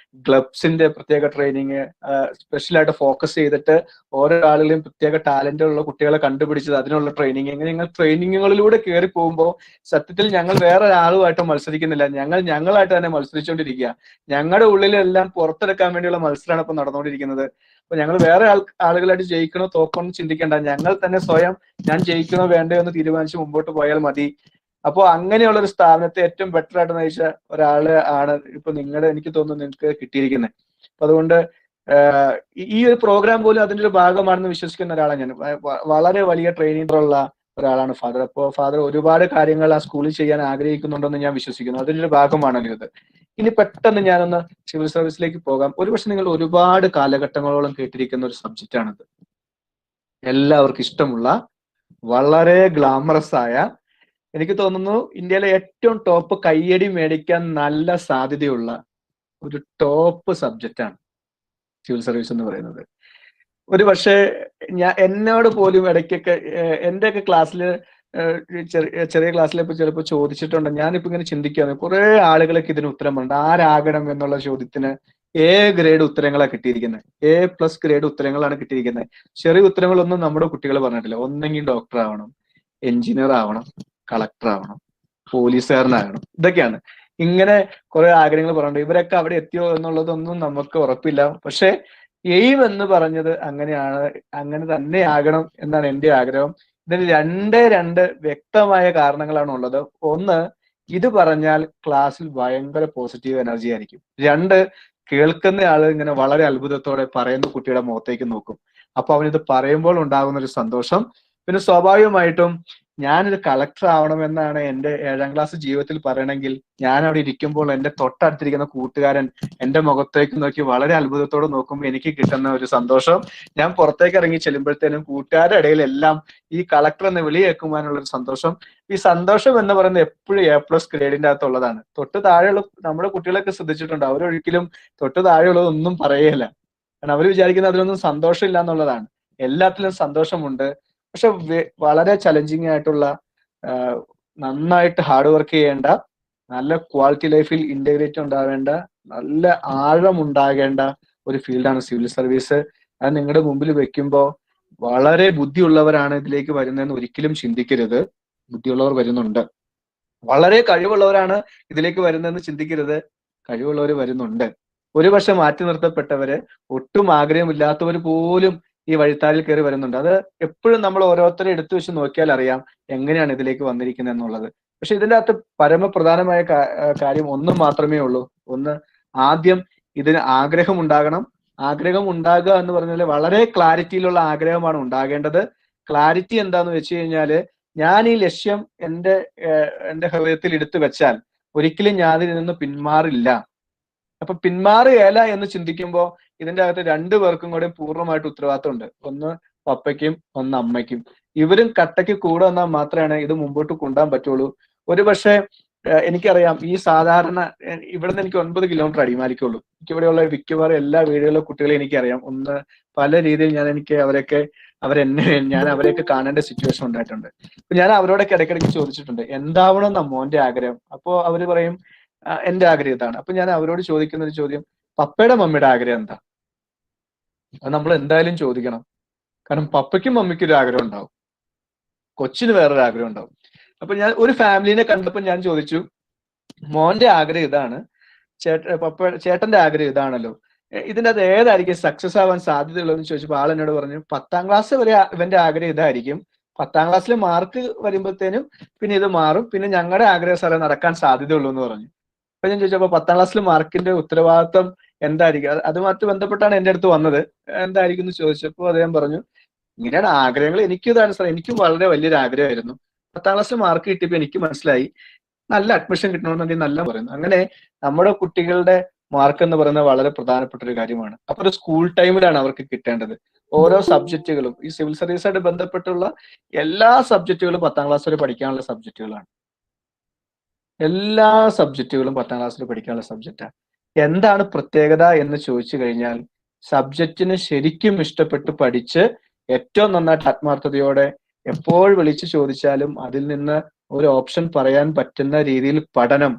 ഗ്ലബ്സിന്റെ പ്രത്യേക ട്രെയിനിങ്, സ്പെഷ്യലായിട്ട് ഫോക്കസ് ചെയ്തിട്ട് ഓരോ ആളുകളെയും പ്രത്യേക ടാലന്റുള്ള കുട്ടികളെ കണ്ടുപിടിച്ചത് അതിനുള്ള ട്രെയിനിങ്. ഇങ്ങനെ ഞങ്ങൾ ട്രെയിനിങ്ങുകളിലൂടെ കയറി പോകുമ്പോൾ സത്യത്തിൽ ഞങ്ങൾ വേറെ ഒരാളുമായിട്ട് മത്സരിക്കുന്നില്ല, ഞങ്ങളായിട്ട് തന്നെ മത്സരിച്ചുകൊണ്ടിരിക്കുക. ഞങ്ങളുടെ ഉള്ളിലെല്ലാം പുറത്തെടുക്കാൻ വേണ്ടിയുള്ള മത്സരമാണ് ഇപ്പൊ നടന്നുകൊണ്ടിരിക്കുന്നത്. അപ്പൊ ഞങ്ങൾ വേറെ ആളുകളായിട്ട് ജയിക്കണോ തോക്കണോ ചിന്തിക്കേണ്ട, ഞങ്ങൾ തന്നെ സ്വയം ഞാൻ ജയിക്കണോ വേണ്ടയോ എന്ന് തീരുമാനിച്ച് മുമ്പോട്ട് പോയാൽ മതി. അപ്പൊ അങ്ങനെയുള്ള ഒരു സ്ഥാപനത്തെ ഏറ്റവും ബെറ്റർ ആയിട്ട് നയിച്ച ഒരാള് ആണ് ഇപ്പൊ എനിക്ക് തോന്നുന്നു നിങ്ങൾക്ക് കിട്ടിയിരിക്കുന്നത്. അപ്പൊ അതുകൊണ്ട് ഈ ഒരു പ്രോഗ്രാം പോലും അതിന്റെ ഒരു ഭാഗമാണെന്ന് വിശ്വസിക്കുന്ന ഒരാളാണ് ഞാൻ. വളരെ വലിയ ട്രെയിനിങ് ഉള്ള ഒരാളാണ് ഫാദർ. അപ്പോൾ ഫാദർ ഒരുപാട് കാര്യങ്ങൾ ആ സ്കൂളിൽ ചെയ്യാൻ ആഗ്രഹിക്കുന്നുണ്ടെന്ന് ഞാൻ വിശ്വസിക്കുന്നു. അതിന്റെ ഒരു ഭാഗമാണല്ലോ ഇത്. ഇനി പെട്ടെന്ന് ഞാനൊന്ന് സിവിൽ സർവീസിലേക്ക് പോകാം. ഒരുപക്ഷെ നിങ്ങൾ ഒരുപാട് കാലഘട്ടങ്ങളോളം കേട്ടിരിക്കുന്ന ഒരു സബ്ജക്റ്റ് ആണിത്. എല്ലാവർക്കും ഇഷ്ടമുള്ള, വളരെ ഗ്ലാമറസ് ആയ, എനിക്ക് തോന്നുന്നു ഇന്ത്യയിലെ ഏറ്റവും ടോപ്പ് കയ്യടി മേടിക്കാൻ നല്ല സാധ്യതയുള്ള ഒരു ടോപ്പ് സബ്ജക്റ്റ് ആണ് സിവിൽ സർവീസ് എന്ന് പറയുന്നത്. ഒരു പക്ഷേ എന്നോട് പോലും ഇടയ്ക്കൊക്കെ എന്റെയൊക്കെ ക്ലാസ്സിൽ ചെറിയ ക്ലാസ്സിലിപ്പോ ചിലപ്പോൾ ചോദിച്ചിട്ടുണ്ട്. ഞാനിപ്പോ ഇങ്ങനെ ചിന്തിക്കുകയാണ്, കുറെ ആളുകളൊക്കെ ഇതിന് ഉത്തരം ഉണ്ട്. ആരാകണം എന്നുള്ള ചോദ്യത്തിന് ഗ്രേഡ് ഉത്തരങ്ങളാണ് കിട്ടിയിരിക്കുന്നത്. A+ ഗ്രേഡ് ഉത്തരങ്ങളാണ് കിട്ടിയിരിക്കുന്നത്. ചെറിയ ഉത്തരങ്ങളൊന്നും നമ്മുടെ കുട്ടികൾ പറഞ്ഞിട്ടില്ല. ഒന്നെങ്കിൽ ഡോക്ടർ ആവണം, എഞ്ചിനീയർ ആവണം, കളക്ടർ ആവണം, പോലീസുകാരനാകണം, ഇതൊക്കെയാണ്. ഇങ്ങനെ കുറെ ആഗ്രഹങ്ങൾ പറഞ്ഞിട്ടുണ്ട്. ഇവരൊക്കെ അവിടെ എത്തിയോ എന്നുള്ളതൊന്നും നമുക്ക് ഉറപ്പില്ല. പക്ഷെ എയിം എന്ന് പറഞ്ഞത് അങ്ങനെയാണ്, അങ്ങനെ തന്നെ ആകണം എന്നാണ് എൻ്റെ ആഗ്രഹം. ഇതിന് രണ്ട് വ്യക്തമായ കാരണങ്ങളാണ് ഉള്ളത്. ഒന്ന്, ഇത് പറഞ്ഞാൽ ക്ലാസ്സിൽ ഭയങ്കര പോസിറ്റീവ് എനർജി ആയിരിക്കും. 2, കേൾക്കുന്ന ആള് ഇങ്ങനെ വളരെ അത്ഭുതത്തോടെ പറയുന്ന കുട്ടിയുടെ മുഖത്തേക്ക് നോക്കും. അപ്പൊ അവനിത് പറയുമ്പോൾ ഉണ്ടാകുന്ന ഒരു സന്തോഷം. പിന്നെ സ്വാഭാവികമായിട്ടും ഞാനൊരു കളക്ടർ ആവണമെന്നാണ് എൻ്റെ 7ാം ക്ലാസ് ജീവിതത്തിൽ പറയണമെങ്കിൽ, ഞാൻ അവിടെ ഇരിക്കുമ്പോൾ എൻ്റെ തൊട്ടടുത്തിരിക്കുന്ന കൂട്ടുകാരൻ എൻ്റെ മുഖത്തേക്ക് നോക്കി വളരെ അത്ഭുതത്തോടെ നോക്കുമ്പോൾ എനിക്ക് കിട്ടുന്ന ഒരു സന്തോഷം, ഞാൻ പുറത്തേക്ക് ഇറങ്ങി ചെല്ലുമ്പോഴത്തേനും കൂട്ടുകാരുടെ ഇടയിലെല്ലാം ഈ കളക്ടർ എന്ന് വിളി കേൾക്കുവാനുള്ള ഒരു സന്തോഷം. ഈ സന്തോഷം എന്ന് പറയുന്നത് എപ്പോഴും A+ ഗ്രേഡിന്റെ അകത്തുള്ളതാണ്. തൊട്ട് താഴെയുള്ള നമ്മുടെ കുട്ടികളൊക്കെ ശ്രദ്ധിച്ചിട്ടുണ്ട്, അവരൊരിക്കലും തൊട്ട് താഴെയുള്ളതൊന്നും പറയുകയില്ല. കാരണം അവർ വിചാരിക്കുന്നത് അതിലൊന്നും സന്തോഷമില്ല എന്നുള്ളതാണ്. എല്ലാത്തിലും സന്തോഷമുണ്ട്. പക്ഷെ വളരെ ചലഞ്ചിങ് ആയിട്ടുള്ള, നന്നായിട്ട് ഹാർഡ് വർക്ക് ചെയ്യേണ്ട, നല്ല ക്വാളിറ്റി ലൈഫിൽ ഇന്റഗ്രേറ്റ് ഉണ്ടാവേണ്ട, നല്ല ആഴം ഉണ്ടാകേണ്ട ഒരു ഫീൽഡാണ് സിവിൽ സർവീസ്. അത് നിങ്ങളുടെ മുമ്പിൽ വെക്കുമ്പോൾ വളരെ ബുദ്ധിയുള്ളവരാണ് ഇതിലേക്ക് വരുന്നതെന്ന് ഒരിക്കലും ചിന്തിക്കരുത്. ബുദ്ധിയുള്ളവർ വരുന്നുണ്ട്. വളരെ കഴിവുള്ളവരാണ് ഇതിലേക്ക് വരുന്നതെന്ന് ചിന്തിക്കരുത്. കഴിവുള്ളവർ വരുന്നുണ്ട്. ഒരുപക്ഷെ മാറ്റി നിർത്തപ്പെട്ടവര്, ഒട്ടും ആഗ്രഹമില്ലാത്തവർ പോലും ഈ വഴിത്താരിൽ കയറി വരുന്നുണ്ട്. അത് എപ്പോഴും നമ്മൾ ഓരോരുത്തരെ എടുത്തു വെച്ച് നോക്കിയാൽ അറിയാം എങ്ങനെയാണ് ഇതിലേക്ക് വന്നിരിക്കുന്നത് എന്നുള്ളത്. പക്ഷെ ഇതിൻ്റെ അകത്ത് പരമപ്രധാനമായ കാര്യം ഒന്നും മാത്രമേ ഉള്ളൂ. ഒന്ന്, ആദ്യം ഇതിന് ആഗ്രഹം ഉണ്ടാകണം. ആഗ്രഹം ഉണ്ടാകുക എന്ന് പറഞ്ഞാൽ വളരെ ക്ലാരിറ്റിയിലുള്ള ആഗ്രഹമാണ് ഉണ്ടാകേണ്ടത്. ക്ലാരിറ്റി എന്താന്ന് വെച്ച് കഴിഞ്ഞാല്, ഞാൻ ഈ ലക്ഷ്യം എൻ്റെ ഹൃദയത്തിൽ എടുത്തു വെച്ചാൽ ഒരിക്കലും ഞാൻ ഇതിൽ നിന്ന് പിന്മാറില്ല. അപ്പൊ പിന്മാറുകയല്ല എന്ന് ചിന്തിക്കുമ്പോൾ ഇതിന്റെ അകത്ത് 2 പേർക്കും കൂടെ പൂർണ്ണമായിട്ട് ഉത്തരവാദിത്തമുണ്ട്. ഒന്ന് പപ്പയ്ക്കും, ഒന്ന് അമ്മയ്ക്കും. ഇവരും കട്ടയ്ക്ക് കൂടെ വന്നാൽ മാത്രമേ ഇത് മുമ്പോട്ട് കൊണ്ടുപോകാൻ പറ്റുള്ളൂ. ഒരുപക്ഷെ എനിക്കറിയാം, ഈ സാധാരണ ഇവിടുന്ന് എനിക്ക് 9 കിലോമീറ്റർ അടിമാലിക്കുള്ളൂ. എനിക്കിവിടെയുള്ള മിക്കവാറും എല്ലാ വീടുകളിലെ കുട്ടികളെ എനിക്കറിയാം. ഒന്ന് പല രീതിയിൽ ഞാൻ അവരെയൊക്കെ കാണേണ്ട സിറ്റുവേഷൻ ഉണ്ടായിട്ടുണ്ട്. അപ്പൊ ഞാൻ അവരോടൊക്കെ ഇടയ്ക്കിടയ്ക്ക് ചോദിച്ചിട്ടുണ്ട്, എന്താവണം എന്നാ മോന്റെ ആഗ്രഹം? അപ്പോ അവര് പറയും എന്റെ ആഗ്രഹം ഇതാണ്. അപ്പൊ ഞാൻ അവരോട് ചോദിക്കുന്ന ഒരു ചോദ്യം, പപ്പയുടെ മമ്മിയുടെ ആഗ്രഹം എന്താ? അത് നമ്മൾ എന്തായാലും ചോദിക്കണം. കാരണം പപ്പയ്ക്കും മമ്മിക്കും ഒരു ആഗ്രഹം ഉണ്ടാവും, കൊച്ചിന് വേറൊരു ആഗ്രഹം ഉണ്ടാവും. അപ്പൊ ഞാൻ ഒരു ഫാമിലിനെ കണ്ടപ്പോൾ ഞാൻ ചോദിച്ചു, മോന്റെ ആഗ്രഹം ഇതാണ്, ചേട്ടന്റെ ആഗ്രഹം ഇതാണല്ലോ, ഇതിൻ്റെ അത് ഏതായിരിക്കും സക്സസ് ആവാൻ സാധ്യതയുള്ളതെന്ന് ചോദിച്ചപ്പോൾ ആൾ എന്നോട് പറഞ്ഞു, 10ാം ക്ലാസ് വരെ ഇവന്റെ ആഗ്രഹം ഇതായിരിക്കും, 10ാം ക്ലാസ്സിൽ മാർക്ക് വരുമ്പോഴത്തേനും പിന്നെ ഇത് മാറും, പിന്നെ ഞങ്ങളുടെ ആഗ്രഹ സ്ഥലം നടക്കാൻ സാധ്യതയുള്ളൂ എന്ന് പറഞ്ഞു. അപ്പൊ ഞാൻ ചോദിച്ചപ്പോൾ 10ാം ക്ലാസ്സിൽ മാർക്കിന്റെ ഉത്തരവാദിത്വം എന്തായിരിക്കും, അതുമായിട്ട് ബന്ധപ്പെട്ടാണ് എൻ്റെ അടുത്ത് വന്നത്, എന്തായിരിക്കും എന്ന് ചോദിച്ചപ്പോൾ അദ്ദേഹം പറഞ്ഞു, ഇങ്ങനെയാണ് ആഗ്രഹങ്ങൾ. എനിക്കും ഇതാണ് സാർ, എനിക്കും വളരെ വലിയൊരു ആഗ്രഹമായിരുന്നു. 10ാം ക്ലാസ്സിൽ മാർക്ക് കിട്ടിയപ്പോൾ എനിക്ക് മനസ്സിലായി നല്ല അഡ്മിഷൻ കിട്ടണമെന്നുണ്ടെങ്കിൽ നല്ല പറയുന്നു. അങ്ങനെ നമ്മുടെ കുട്ടികളുടെ മാർക്ക് എന്ന് പറയുന്നത് വളരെ പ്രധാനപ്പെട്ട ഒരു കാര്യമാണ്. അപ്പൊ ഒരു സ്കൂൾ ടൈമിലാണ് അവർക്ക് കിട്ടേണ്ടത്. ഓരോ സബ്ജക്റ്റുകളും ഈ സിവിൽ സർവീസായിട്ട് ബന്ധപ്പെട്ടുള്ള എല്ലാ സബ്ജക്റ്റുകളും 10ാം ക്ലാസ് വരെ പഠിക്കാനുള്ള സബ്ജക്റ്റുകളാണ്. എല്ലാ സബ്ജക്റ്റുകളും 10ാം ക്ലാസ്സിൽ പഠിക്കാനുള്ള സബ്ജക്റ്റാണ്. എന്താണ് പ്രത്യേകത എന്ന് ചോദിച്ചു കഴിഞ്ഞാൽ, സബ്ജക്റ്റിന് ശരിക്കും ഇഷ്ടപ്പെട്ട് പഠിച്ച് ഏറ്റവും നന്നായിട്ട് ആത്മാർത്ഥതയോടെ എപ്പോൾ വിളിച്ചു ചോദിച്ചാലും അതിൽ നിന്ന് ഒരു ഓപ്ഷൻ പറയാൻ പറ്റുന്ന രീതിയിൽ പഠനം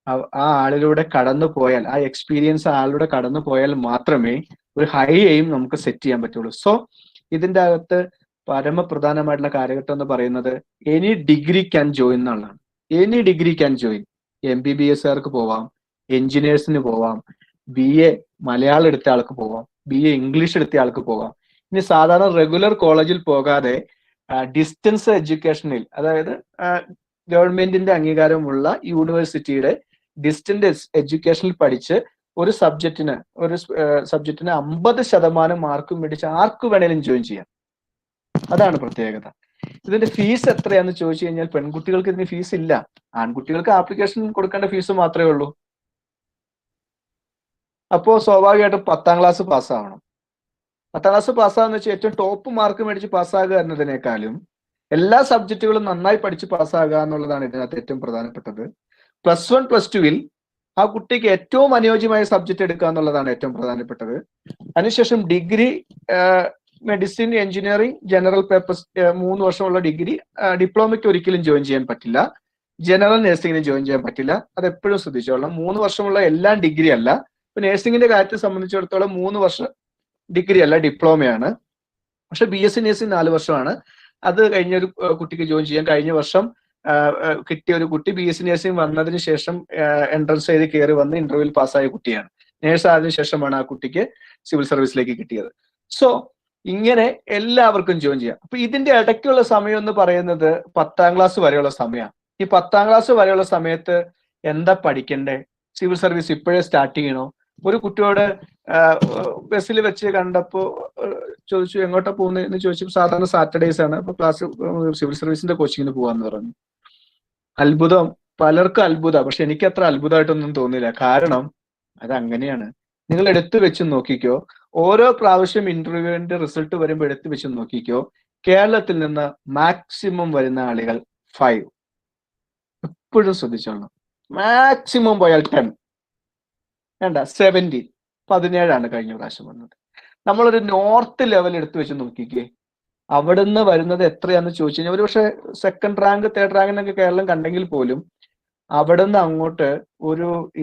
ആ ആളിലൂടെ കടന്നു പോയാൽ, ആ എക്സ്പീരിയൻസ് ആളിലൂടെ കടന്നു പോയാൽ മാത്രമേ ഒരു ഹൈ എയിം നമുക്ക് സെറ്റ് ചെയ്യാൻ പറ്റുള്ളൂ. സോ ഇതിന്റെ അകത്ത് പരമപ്രധാനമായിട്ടുള്ള കാലഘട്ടം എന്ന് പറയുന്നത് എനി ഡിഗ്രി ക്യാൻ ജോയിൻ എന്നുള്ളതാണ്. Any degree can join. MBBSകാർക്ക് പോവാം, എഞ്ചിനീയേഴ്സിന് പോവാം, BA മലയാളം എടുത്ത ആൾക്ക് പോവാം, BA ഇംഗ്ലീഷ് എടുത്ത ആൾക്ക് പോവാം. ഇനി സാധാരണ റെഗുലർ കോളേജിൽ പോകാതെ ഡിസ്റ്റൻസ് എഡ്യൂക്കേഷനിൽ, അതായത് ഗവൺമെന്റിന്റെ അംഗീകാരമുള്ള യൂണിവേഴ്സിറ്റിയുടെ ഡിസ്റ്റൻസ് എഡ്യൂക്കേഷനിൽ പഠിച്ച് ഒരു സബ്ജക്റ്റിന് 50% മാർക്കും മേടിച്ച് ആർക്ക് വേണേലും ജോയിൻ ചെയ്യാം. അതാണ് പ്രത്യേകത. ഇതിന്റെ ഫീസ് എത്രയാന്ന് ചോദിച്ചു കഴിഞ്ഞാൽ പെൺകുട്ടികൾക്ക് ഇതിന് ഫീസ് ഇല്ല. ആൺകുട്ടികൾക്ക് ആപ്ലിക്കേഷൻ കൊടുക്കേണ്ട ഫീസ് മാത്രമേ ഉള്ളൂ. അപ്പോ സ്വാഭാവികമായിട്ടും 10ാം ക്ലാസ് പാസ്സാവണം. 10ാം ക്ലാസ് പാസ്സാകുന്ന വെച്ചാൽ ഏറ്റവും ടോപ്പ് മാർക്ക് മേടിച്ച് പാസ്സാകുക എന്നതിനേക്കാളും എല്ലാ സബ്ജക്റ്റുകളും നന്നായി പഠിച്ച് പാസ്സാകുക എന്നുള്ളതാണ് ഇതിനകത്ത് ഏറ്റവും പ്രധാനപ്പെട്ടത്. +1 +2 ആ കുട്ടിക്ക് ഏറ്റവും അനുയോജ്യമായ സബ്ജക്റ്റ് എടുക്കുക എന്നുള്ളതാണ് ഏറ്റവും പ്രധാനപ്പെട്ടത്. അതിനുശേഷം degree, medicine, engineering, general papers 3 വർഷമുള്ള ഡിഗ്രി, ഡിപ്ലോമയ്ക്ക് ഒരിക്കലും ജോയിൻ ചെയ്യാൻ പറ്റില്ല. ജനറൽ നഴ്സിംഗിന് ജോയിൻ ചെയ്യാൻ പറ്റില്ല. അത് എപ്പോഴും ശ്രദ്ധിച്ചോളണം. 3 വർഷമുള്ള എല്ലാം ഡിഗ്രി അല്ല. ഇപ്പൊ നഴ്സിംഗിന്റെ കാര്യത്തെ സംബന്ധിച്ചിടത്തോളം 3 വർഷം ഡിഗ്രി അല്ല, ഡിപ്ലോമയാണ്. പക്ഷെ BSc നഴ്സിംഗ് 4 വർഷമാണ്. അത് കഴിഞ്ഞ ഒരു കുട്ടിക്ക് ജോയിൻ ചെയ്യാൻ. കഴിഞ്ഞ വർഷം കിട്ടിയ ഒരു കുട്ടി BSc നഴ്സിംഗ് വന്നതിന് ശേഷം എൻട്രൻസ് ചെയ്ത് കയറി വന്ന് ഇന്റർവ്യൂവിൽ പാസ്സായ കുട്ടിയാണ്. നേഴ്സ് ആയതിനു ശേഷമാണ് ആ കുട്ടിക്ക് സിവിൽ സർവീസിലേക്ക് കിട്ടിയത്. സോ ഇങ്ങനെ എല്ലാവർക്കും ജോയിൻ ചെയ്യാം. അപ്പൊ ഇതിന്റെ ഇടയ്ക്കുള്ള സമയം എന്ന് പറയുന്നത് 10ാം ക്ലാസ് വരെയുള്ള സമയമാണ്. ഈ 10ാം ക്ലാസ് വരെയുള്ള സമയത്ത് എന്താ പഠിക്കണ്ടേ? സിവിൽ സർവീസ് ഇപ്പോഴേ സ്റ്റാർട്ട് ചെയ്യണോ? ഒരു കുട്ടിയോട് ബസ്സിൽ വെച്ച് കണ്ടപ്പോ ചോദിച്ചു എങ്ങോട്ടാ പോകുന്നതെന്ന് ചോദിച്ചപ്പോൾ സാധാരണ സാറ്റർഡേസ് ആണ്, അപ്പൊ ക്ലാസ് സിവിൽ സർവീസിന്റെ കോച്ചിങ്ങിന് പോവാന്ന് പറഞ്ഞു. അത്ഭുതം, പലർക്കും അത്ഭുതം. പക്ഷെ എനിക്ക് അത്ര അത്ഭുതമായിട്ടൊന്നും തോന്നില്ല. കാരണം അത് അങ്ങനെയാണ്. നിങ്ങൾ എടുത്തു വെച്ച് നോക്കിക്കോ. ഓരോ പ്രാവശ്യം ഇന്റർവ്യൂവിന്റെ റിസൾട്ട് വരുമ്പോൾ എടുത്തു വെച്ച് നോക്കിക്കോ. കേരളത്തിൽ നിന്ന് മാക്സിമം വരുന്ന ആളുകൾ 5. എപ്പോഴും ശ്രദ്ധിച്ചോളണം. മാക്സിമം പോയാൽ 10, വേണ്ട 17, 17 കഴിഞ്ഞ പ്രാവശ്യം വന്നത്. നമ്മളൊരു നോർത്ത് ലെവൽ എടുത്തു വെച്ച് നോക്കിക്കേ. അവിടുന്ന് വരുന്നത് എത്രയാന്ന് ചോദിച്ചു കഴിഞ്ഞാൽ ഒരു പക്ഷെ 2nd റാങ്ക് 3rd റാങ്ക് എന്നൊക്കെ കേരളം കണ്ടെങ്കിൽ പോലും അവിടുന്ന് അങ്ങോട്ട്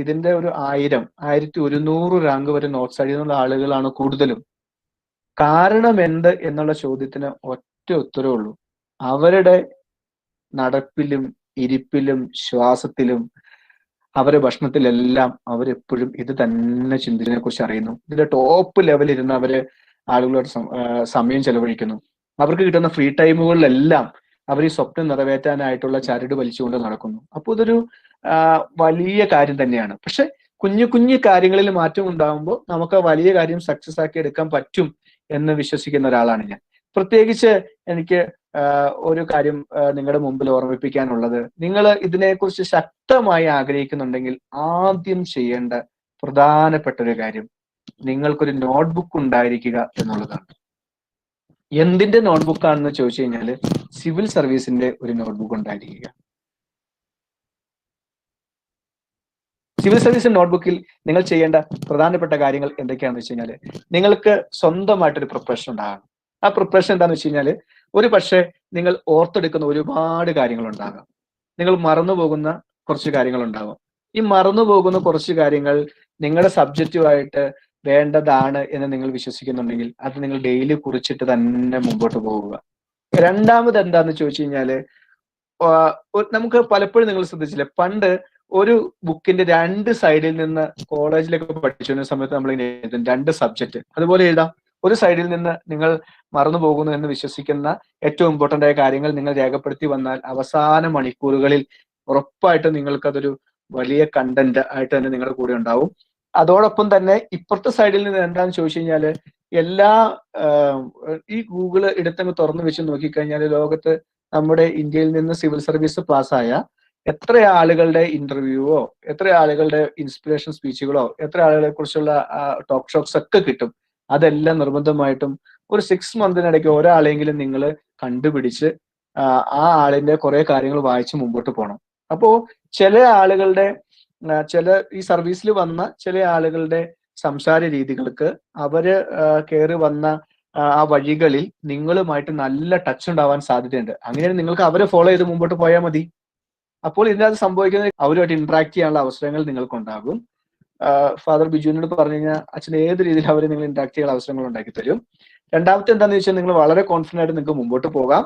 ഇതിന്റെ ഒരു 1000, 1100 റാങ്ക് വരെ നോർത്ത് സൈഡിൽ നിന്നുള്ള ആളുകളാണ് കൂടുതലും. കാരണം എന്ത് എന്നുള്ള ചോദ്യത്തിന് ഒറ്റ ഉത്തരവേ ഉള്ളൂ. അവരുടെ നടപ്പിലും ഇരിപ്പിലും ശ്വാസത്തിലും അവരുടെ ഭക്ഷണത്തിലെല്ലാം അവരെപ്പോഴും ഇത് തന്നെ ചിന്തനെ കുറിച്ച് അറിയുന്നു. ഇതിന്റെ ടോപ്പ് ലെവലിൽ ഇരുന്ന് അവര് ആളുകളോട് സമയം ചെലവഴിക്കുന്നു. അവർക്ക് കിട്ടുന്ന ഫ്രീ ടൈമുകളിലെല്ലാം അവർ ഈ സ്വപ്നം നിറവേറ്റാനായിട്ടുള്ള ചരട് വലിച്ചുകൊണ്ട് നടക്കുന്നു. അപ്പോൾ ഇതൊരു വലിയ കാര്യം തന്നെയാണ്. പക്ഷെ കുഞ്ഞു കുഞ്ഞു കാര്യങ്ങളിൽ മാറ്റം ഉണ്ടാകുമ്പോൾ നമുക്ക് ആ വലിയ കാര്യം സക്സസ് ആക്കി എടുക്കാൻ പറ്റും എന്ന് വിശ്വസിക്കുന്ന ഒരാളാണ് ഞാൻ. പ്രത്യേകിച്ച് എനിക്ക് ഒരു കാര്യം നിങ്ങളുടെ മുമ്പിൽ ഓർമ്മിപ്പിക്കാനുള്ളത്, നിങ്ങൾ ഇതിനെക്കുറിച്ച് ശക്തമായി ആഗ്രഹിക്കുന്നുണ്ടെങ്കിൽ ആദ്യം ചെയ്യേണ്ട പ്രധാനപ്പെട്ട ഒരു കാര്യം നിങ്ങൾക്കൊരു നോട്ട്ബുക്ക് ഉണ്ടായിരിക്കുക എന്നുള്ളതാണ്. എന്തിന്റെ നോട്ട്ബുക്കാണെന്ന് ചോദിച്ചു കഴിഞ്ഞാൽ സിവിൽ സർവീസിന്റെ ഒരു നോട്ട്ബുക്ക് ഉണ്ടായിരിക്കുക. സിവിൽ സർവീസ് നോട്ട്ബുക്കിൽ നിങ്ങൾ ചെയ്യേണ്ട പ്രധാനപ്പെട്ട കാര്യങ്ങൾ എന്തൊക്കെയാണെന്ന് വെച്ച് കഴിഞ്ഞാൽ നിങ്ങൾക്ക് സ്വന്തമായിട്ടൊരു പ്രിപ്പറേഷൻ ഉണ്ടാകണം. ആ പ്രിപ്പറേഷൻ എന്താണെന്ന് വെച്ച് കഴിഞ്ഞാൽ ഒരു പക്ഷേ നിങ്ങൾ ഓർത്തെടുക്കുന്ന ഒരുപാട് കാര്യങ്ങൾ ഉണ്ടാകാം. നിങ്ങൾ മറന്നു പോകുന്ന കുറച്ച് കാര്യങ്ങൾ ഉണ്ടാകും. ഈ മറന്നു പോകുന്ന കുറച്ച് കാര്യങ്ങൾ നിങ്ങളുടെ സബ്ജക്റ്റുമായിട്ട് വേണ്ടതാണ് എന്ന് നിങ്ങൾ വിശ്വസിക്കുന്നുണ്ടെങ്കിൽ അത് നിങ്ങൾ ഡെയിലി കുറിച്ചിട്ട് തന്നെ മുമ്പോട്ട് പോവുക. രണ്ടാമത് എന്താന്ന് ചോദിച്ചു കഴിഞ്ഞാല് നമുക്ക് പലപ്പോഴും നിങ്ങൾ ശ്രദ്ധിച്ചില്ലേ, പണ്ട് ഒരു ബുക്കിന്റെ 2 സൈഡിൽ നിന്ന് കോളേജിലൊക്കെ പഠിച്ചിരുന്ന സമയത്ത് നമ്മൾ ഇങ്ങനെ എഴുതും 2 സബ്ജക്റ്റ്. അതുപോലെ എഴുതാം. ഒരു സൈഡിൽ നിന്ന് നിങ്ങൾ മറന്നു പോകുന്നു എന്ന് വിശ്വസിക്കുന്ന ഏറ്റവും ഇമ്പോർട്ടന്റ് ആയ കാര്യങ്ങൾ നിങ്ങൾ രേഖപ്പെടുത്തി വന്നാൽ അവസാന മണിക്കൂറുകളിൽ ഉറപ്പായിട്ടും നിങ്ങൾക്കതൊരു വലിയ കണ്ടന്റ് ആയിട്ട് തന്നെ നിങ്ങളുടെ കൂടെ ഉണ്ടാവും. അതോടൊപ്പം തന്നെ ഇപ്പുറത്തെ സൈഡിൽ നിന്ന് എന്താണെന്ന് ചോദിച്ചു കഴിഞ്ഞാല് ഈ ഗൂഗിള് എടുത്തങ്ങ് തുറന്നു വെച്ച് നോക്കിക്കഴിഞ്ഞാൽ ലോകത്ത് നമ്മുടെ ഇന്ത്യയിൽ നിന്ന് സിവിൽ സർവീസ് പാസ്സായ എത്ര ആളുകളുടെ ഇന്റർവ്യൂവോ എത്ര ആളുകളുടെ ഇൻസ്പിറേഷൻ സ്പീച്ചുകളോ എത്ര ആളുകളെ കുറിച്ചുള്ള ടോക്ക് ഷോക്സ് ഒക്കെ കിട്ടും. അതെല്ലാം നിർബന്ധമായിട്ടും ഒരു 6 മന്തിനിടയ്ക്ക് ഒരാളെങ്കിലും നിങ്ങൾ കണ്ടുപിടിച്ച് ആ ആളിന്റെ കുറെ കാര്യങ്ങൾ വായിച്ച് മുമ്പോട്ട് പോകണം. അപ്പോ ചില ആളുകളുടെ ഈ സർവീസിൽ വന്ന ചില ആളുകളുടെ സംസാര രീതികൾക്ക് അവര് കയറി വന്ന ആ വഴികളിൽ നിങ്ങളുമായിട്ട് നല്ല ടച്ച് ഉണ്ടാവാൻ സാധ്യതയുണ്ട്. അങ്ങനെയാണ് നിങ്ങൾക്ക് അവരെ ഫോളോ ചെയ്ത് മുമ്പോട്ട് പോയാൽ മതി. അപ്പോൾ ഇതിനകത്ത് സംഭവിക്കുന്നത് അവരുമായിട്ട് ഇന്ററാക്ട് ചെയ്യാനുള്ള അവസരങ്ങൾ നിങ്ങൾക്കുണ്ടാകും. ഫാദർ ബിജുവിനോട് പറഞ്ഞു കഴിഞ്ഞാൽ അച്ഛൻ ഏത് രീതിയിൽ അവരെ നിങ്ങൾ ഇന്ററാക്ട് ചെയ്യാനുള്ള അവസരങ്ങൾ ഉണ്ടാക്കി തരും. രണ്ടാമത്തെ എന്താണെന്ന് വെച്ചാൽ നിങ്ങൾ വളരെ കോൺഫിഡന്റ് ആയിട്ട് നിങ്ങൾക്ക് മുമ്പോട്ട് പോകാം.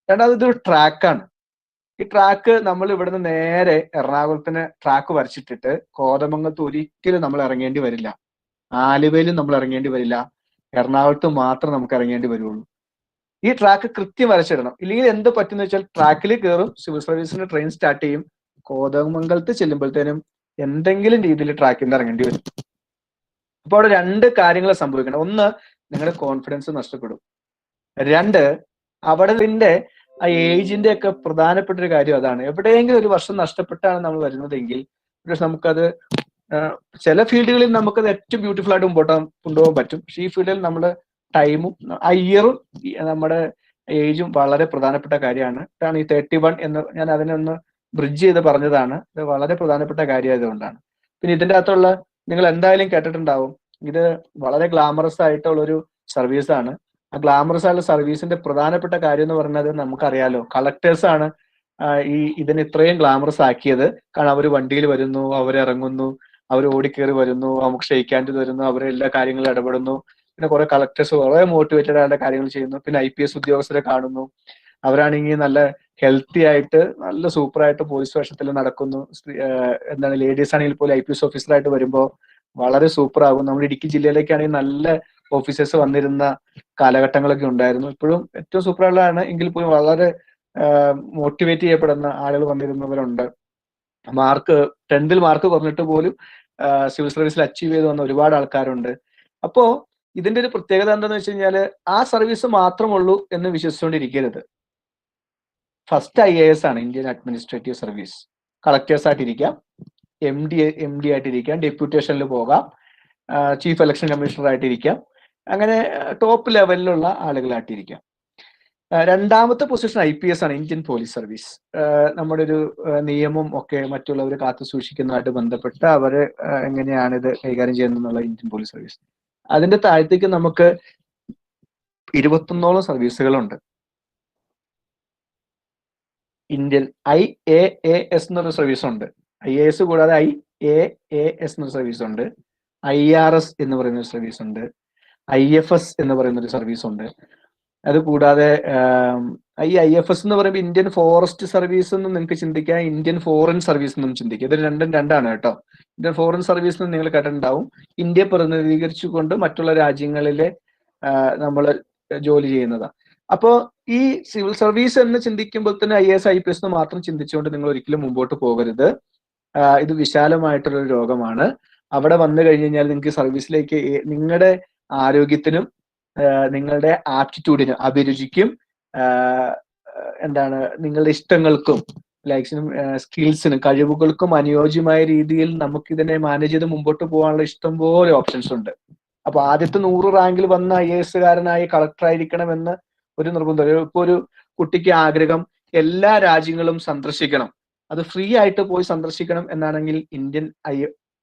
രണ്ടാമത് ഇതൊരു ട്രാക്കാണ്. ഈ ട്രാക്ക് നമ്മൾ ഇവിടുന്ന് നേരെ എറണാകുളത്തിന് ട്രാക്ക് വരച്ചിട്ടിട്ട് കോതമംഗലത്ത് ഒരിക്കലും നമ്മൾ ഇറങ്ങേണ്ടി വരില്ല, ആലുവയിലും നമ്മൾ ഇറങ്ങേണ്ടി വരില്ല, എറണാകുളത്ത് മാത്രം നമുക്ക് ഇറങ്ങേണ്ടി വരുള്ളൂ. ഈ ട്രാക്ക് കൃത്യം വരച്ചിടണം. ഇല്ലെങ്കിൽ എന്ത് പറ്റുന്ന വെച്ചാൽ ട്രാക്കിൽ കയറും, സിവിൽ സർവീസിന്റെ ട്രെയിൻ സ്റ്റാർട്ട് ചെയ്യും, കോതമംഗലത്ത് ചെല്ലുമ്പോഴത്തേനും എന്തെങ്കിലും രീതിയിൽ ട്രാക്കിൽ നിന്ന് ഇറങ്ങേണ്ടി വരും. അപ്പോൾ അവിടെ 2 കാര്യങ്ങൾ സംഭവിക്കണം. ഒന്ന്, നിങ്ങളുടെ കോൺഫിഡൻസ് നഷ്ടപ്പെടും. 2, അവിടെ ആ ഏജിന്റെ ഒക്കെ പ്രധാനപ്പെട്ട ഒരു കാര്യം അതാണ്. എവിടെയെങ്കിലും ഒരു വർഷം നഷ്ടപ്പെട്ടാണ് നമ്മൾ വരുന്നതെങ്കിൽ നമുക്കത് ചില ഫീൽഡുകളിൽ നമുക്കത് ഏറ്റവും ബ്യൂട്ടിഫുൾ ആയിട്ട് കൊണ്ടുപോകാൻ പറ്റും. പക്ഷെ ഈ ഫീൽഡിൽ നമ്മുടെ ടൈമും ആ ഇയറും നമ്മുടെ ഏജും വളരെ പ്രധാനപ്പെട്ട കാര്യമാണ്. ഇതാണ് ഈ 31 എന്ന് ഞാൻ അതിനൊന്ന് ബ്രിഡ്ജ് ചെയ്ത് പറഞ്ഞതാണ്. ഇത് വളരെ പ്രധാനപ്പെട്ട കാര്യമായതുകൊണ്ടാണ്. പിന്നെ ഇതിൻ്റെ അകത്തുള്ള നിങ്ങൾ എന്തായാലും കേട്ടിട്ടുണ്ടാവും, ഇത് വളരെ ഗ്ലാമറസ് ആയിട്ടുള്ളൊരു സർവീസാണ്. ആ ഗ്ലാമറസ് ആയിട്ടുള്ള സർവീസിന്റെ പ്രധാനപ്പെട്ട കാര്യം എന്ന് പറയുന്നത് നമുക്കറിയാലോ, കളക്ടേഴ്സ് ആണ് ഇതിന് ഇത്രയും ഗ്ലാമറസ് ആക്കിയത്. കാരണം അവർ വണ്ടിയിൽ വരുന്നു, അവരിറങ്ങുന്നു, അവർ ഓടിക്കേറി വരുന്നു, നമുക്ക് ക്ഷയിക്കാണ്ട് വരുന്നു, അവരെ എല്ലാ കാര്യങ്ങളും ഇടപെടുന്നു. പിന്നെ കുറെ കളക്ടേഴ്സ് വളരെ മോട്ടിവേറ്റഡ് ആയിട്ട് കാര്യങ്ങൾ ചെയ്യുന്നു. പിന്നെ IPS ഉദ്യോഗസ്ഥരെ കാണുന്നു, അവരാണെങ്കിൽ നല്ല ഹെൽത്തി ആയിട്ട് നല്ല സൂപ്പറായിട്ട് പോലീസ് വേഷത്തിൽ നടക്കുന്നു. എന്താണ് ലേഡീസ് ആണെങ്കിൽ പോലും IPS ഓഫീസറായിട്ട് വരുമ്പോൾ വളരെ സൂപ്പർ ആകും. നമ്മുടെ ഇടുക്കി ജില്ലയിലേക്കാണെങ്കിൽ നല്ല ഓഫീസേഴ്സ് വന്നിരുന്ന കാലഘട്ടങ്ങളൊക്കെ ഉണ്ടായിരുന്നു. ഇപ്പോഴും ഏറ്റവും സൂപ്പറുള്ളതാണ് എങ്കിൽ പോലും വളരെ മോട്ടിവേറ്റ് ചെയ്യപ്പെടുന്ന ആളുകൾ വന്നിരുന്നവരുണ്ട്. 10th മാർക്ക് കുറഞ്ഞിട്ട് പോലും സിവിൽ സർവീസിൽ അച്ചീവ് ചെയ്ത് വന്ന ഒരുപാട് ആൾക്കാരുണ്ട്. അപ്പോ ഇതിന്റെ ഒരു പ്രത്യേകത എന്താണെന്ന് വെച്ച് കഴിഞ്ഞാൽ ആ സർവീസ് മാത്രമുള്ളൂ എന്ന് വിശ്വസിച്ചുകൊണ്ടിരിക്കരുത്. ഫസ്റ്റ് IAS ആണ് ഇന്ത്യൻ അഡ്മിനിസ്ട്രേറ്റീവ് സർവീസ്. കളക്ടേഴ്സ് ആയിട്ടിരിക്കാം, MD ആയിട്ടിരിക്കാം, ഡെപ്യൂട്ടേഷനിൽ പോകാം, ചീഫ് ഇലക്ഷൻ കമ്മീഷണർ ആയിട്ടിരിക്കാം, അങ്ങനെ ടോപ്പ് ലെവലിലുള്ള ആളുകളായിട്ടിരിക്കാം. രണ്ടാമത്തെ പൊസിഷൻ IPS ആണ്, ഇന്ത്യൻ പോലീസ് സർവീസ്. നമ്മുടെ ഒരു നിയമം ഒക്കെ മറ്റുള്ളവർ കാത്തു സൂക്ഷിക്കുന്നതായിട്ട് ബന്ധപ്പെട്ട് അവര് എങ്ങനെയാണ് ഇത് കൈകാര്യം ചെയ്യുന്നതെന്നുള്ള ഇന്ത്യൻ പോലീസ് സർവീസ്. അതിന്റെ താഴത്തേക്ക് നമുക്ക് 21ഓളം സർവീസുകളുണ്ട്. ഇന്ത്യൻ IAAS എന്നൊരു സർവീസ് ഉണ്ട്. IAS കൂടാതെ IAAS എന്നൊരു സർവീസ് ഉണ്ട്. IRS എന്ന് പറയുന്ന ഒരു സർവീസ് ഉണ്ട്. IFS എന്ന് പറയുന്ന ഒരു സർവീസ് ഉണ്ട്. അത് കൂടാതെ ഈ IFS എന്ന് പറയുമ്പോൾ ഇന്ത്യൻ ഫോറസ്റ്റ് സർവീസ് എന്നും നിങ്ങൾക്ക് ചിന്തിക്കാം, ഇന്ത്യൻ ഫോറിൻ സർവീസ് എന്നും ചിന്തിക്കാം. ഇത് രണ്ടാണ് കേട്ടോ. ഇന്ത്യൻ ഫോറിൻ സർവീസ് എന്ന് നിങ്ങൾ കേട്ടിട്ടുണ്ടാവും. ഇന്ത്യയെ പ്രതിനിധീകരിച്ചുകൊണ്ട് മറ്റുള്ള രാജ്യങ്ങളിലെ നമ്മൾ ജോലി ചെയ്യുന്നതാണ്. അപ്പോ ഈ സിവിൽ സർവീസ് എന്ന് ചിന്തിക്കുമ്പോൾ തന്നെ IAS IPS എന്ന് മാത്രം ചിന്തിച്ചുകൊണ്ട് നിങ്ങൾ ഒരിക്കലും മുമ്പോട്ട് പോകരുത്. ഇത് വിശാലമായിട്ടുള്ളൊരു രോഗമാണ്. അവിടെ വന്നു കഴിഞ്ഞു കഴിഞ്ഞാൽ നിങ്ങൾക്ക് സർവീസിലേക്ക് നിങ്ങളുടെ ആരോഗ്യത്തിനും നിങ്ങളുടെ ആപ്റ്റിറ്റ്യൂഡിനും അഭിരുചിക്കും നിങ്ങളുടെ ഇഷ്ടങ്ങൾക്കും ലൈക്സിനും സ്കിൽസിനും കഴിവുകൾക്കും അനുയോജ്യമായ രീതിയിൽ നമുക്ക് ഇതിനെ മാനേജ് ചെയ്ത് മുമ്പോട്ട് പോകാനുള്ള ഇഷ്ടംപോലെ ഓപ്ഷൻസ് ഉണ്ട്. അപ്പൊ ആദ്യത്തെ 100 റാങ്കിൽ വന്ന IAS കാരനായി കളക്ടർ ആയിരിക്കണമെന്ന് ഒരു നിർബന്ധം. ഇപ്പൊ ഒരു കുട്ടിക്ക് ആഗ്രഹം എല്ലാ രാജ്യങ്ങളും സന്ദർശിക്കണം, അത് ഫ്രീ ആയിട്ട് പോയി സന്ദർശിക്കണം എന്നാണെങ്കിൽ ഇന്ത്യൻ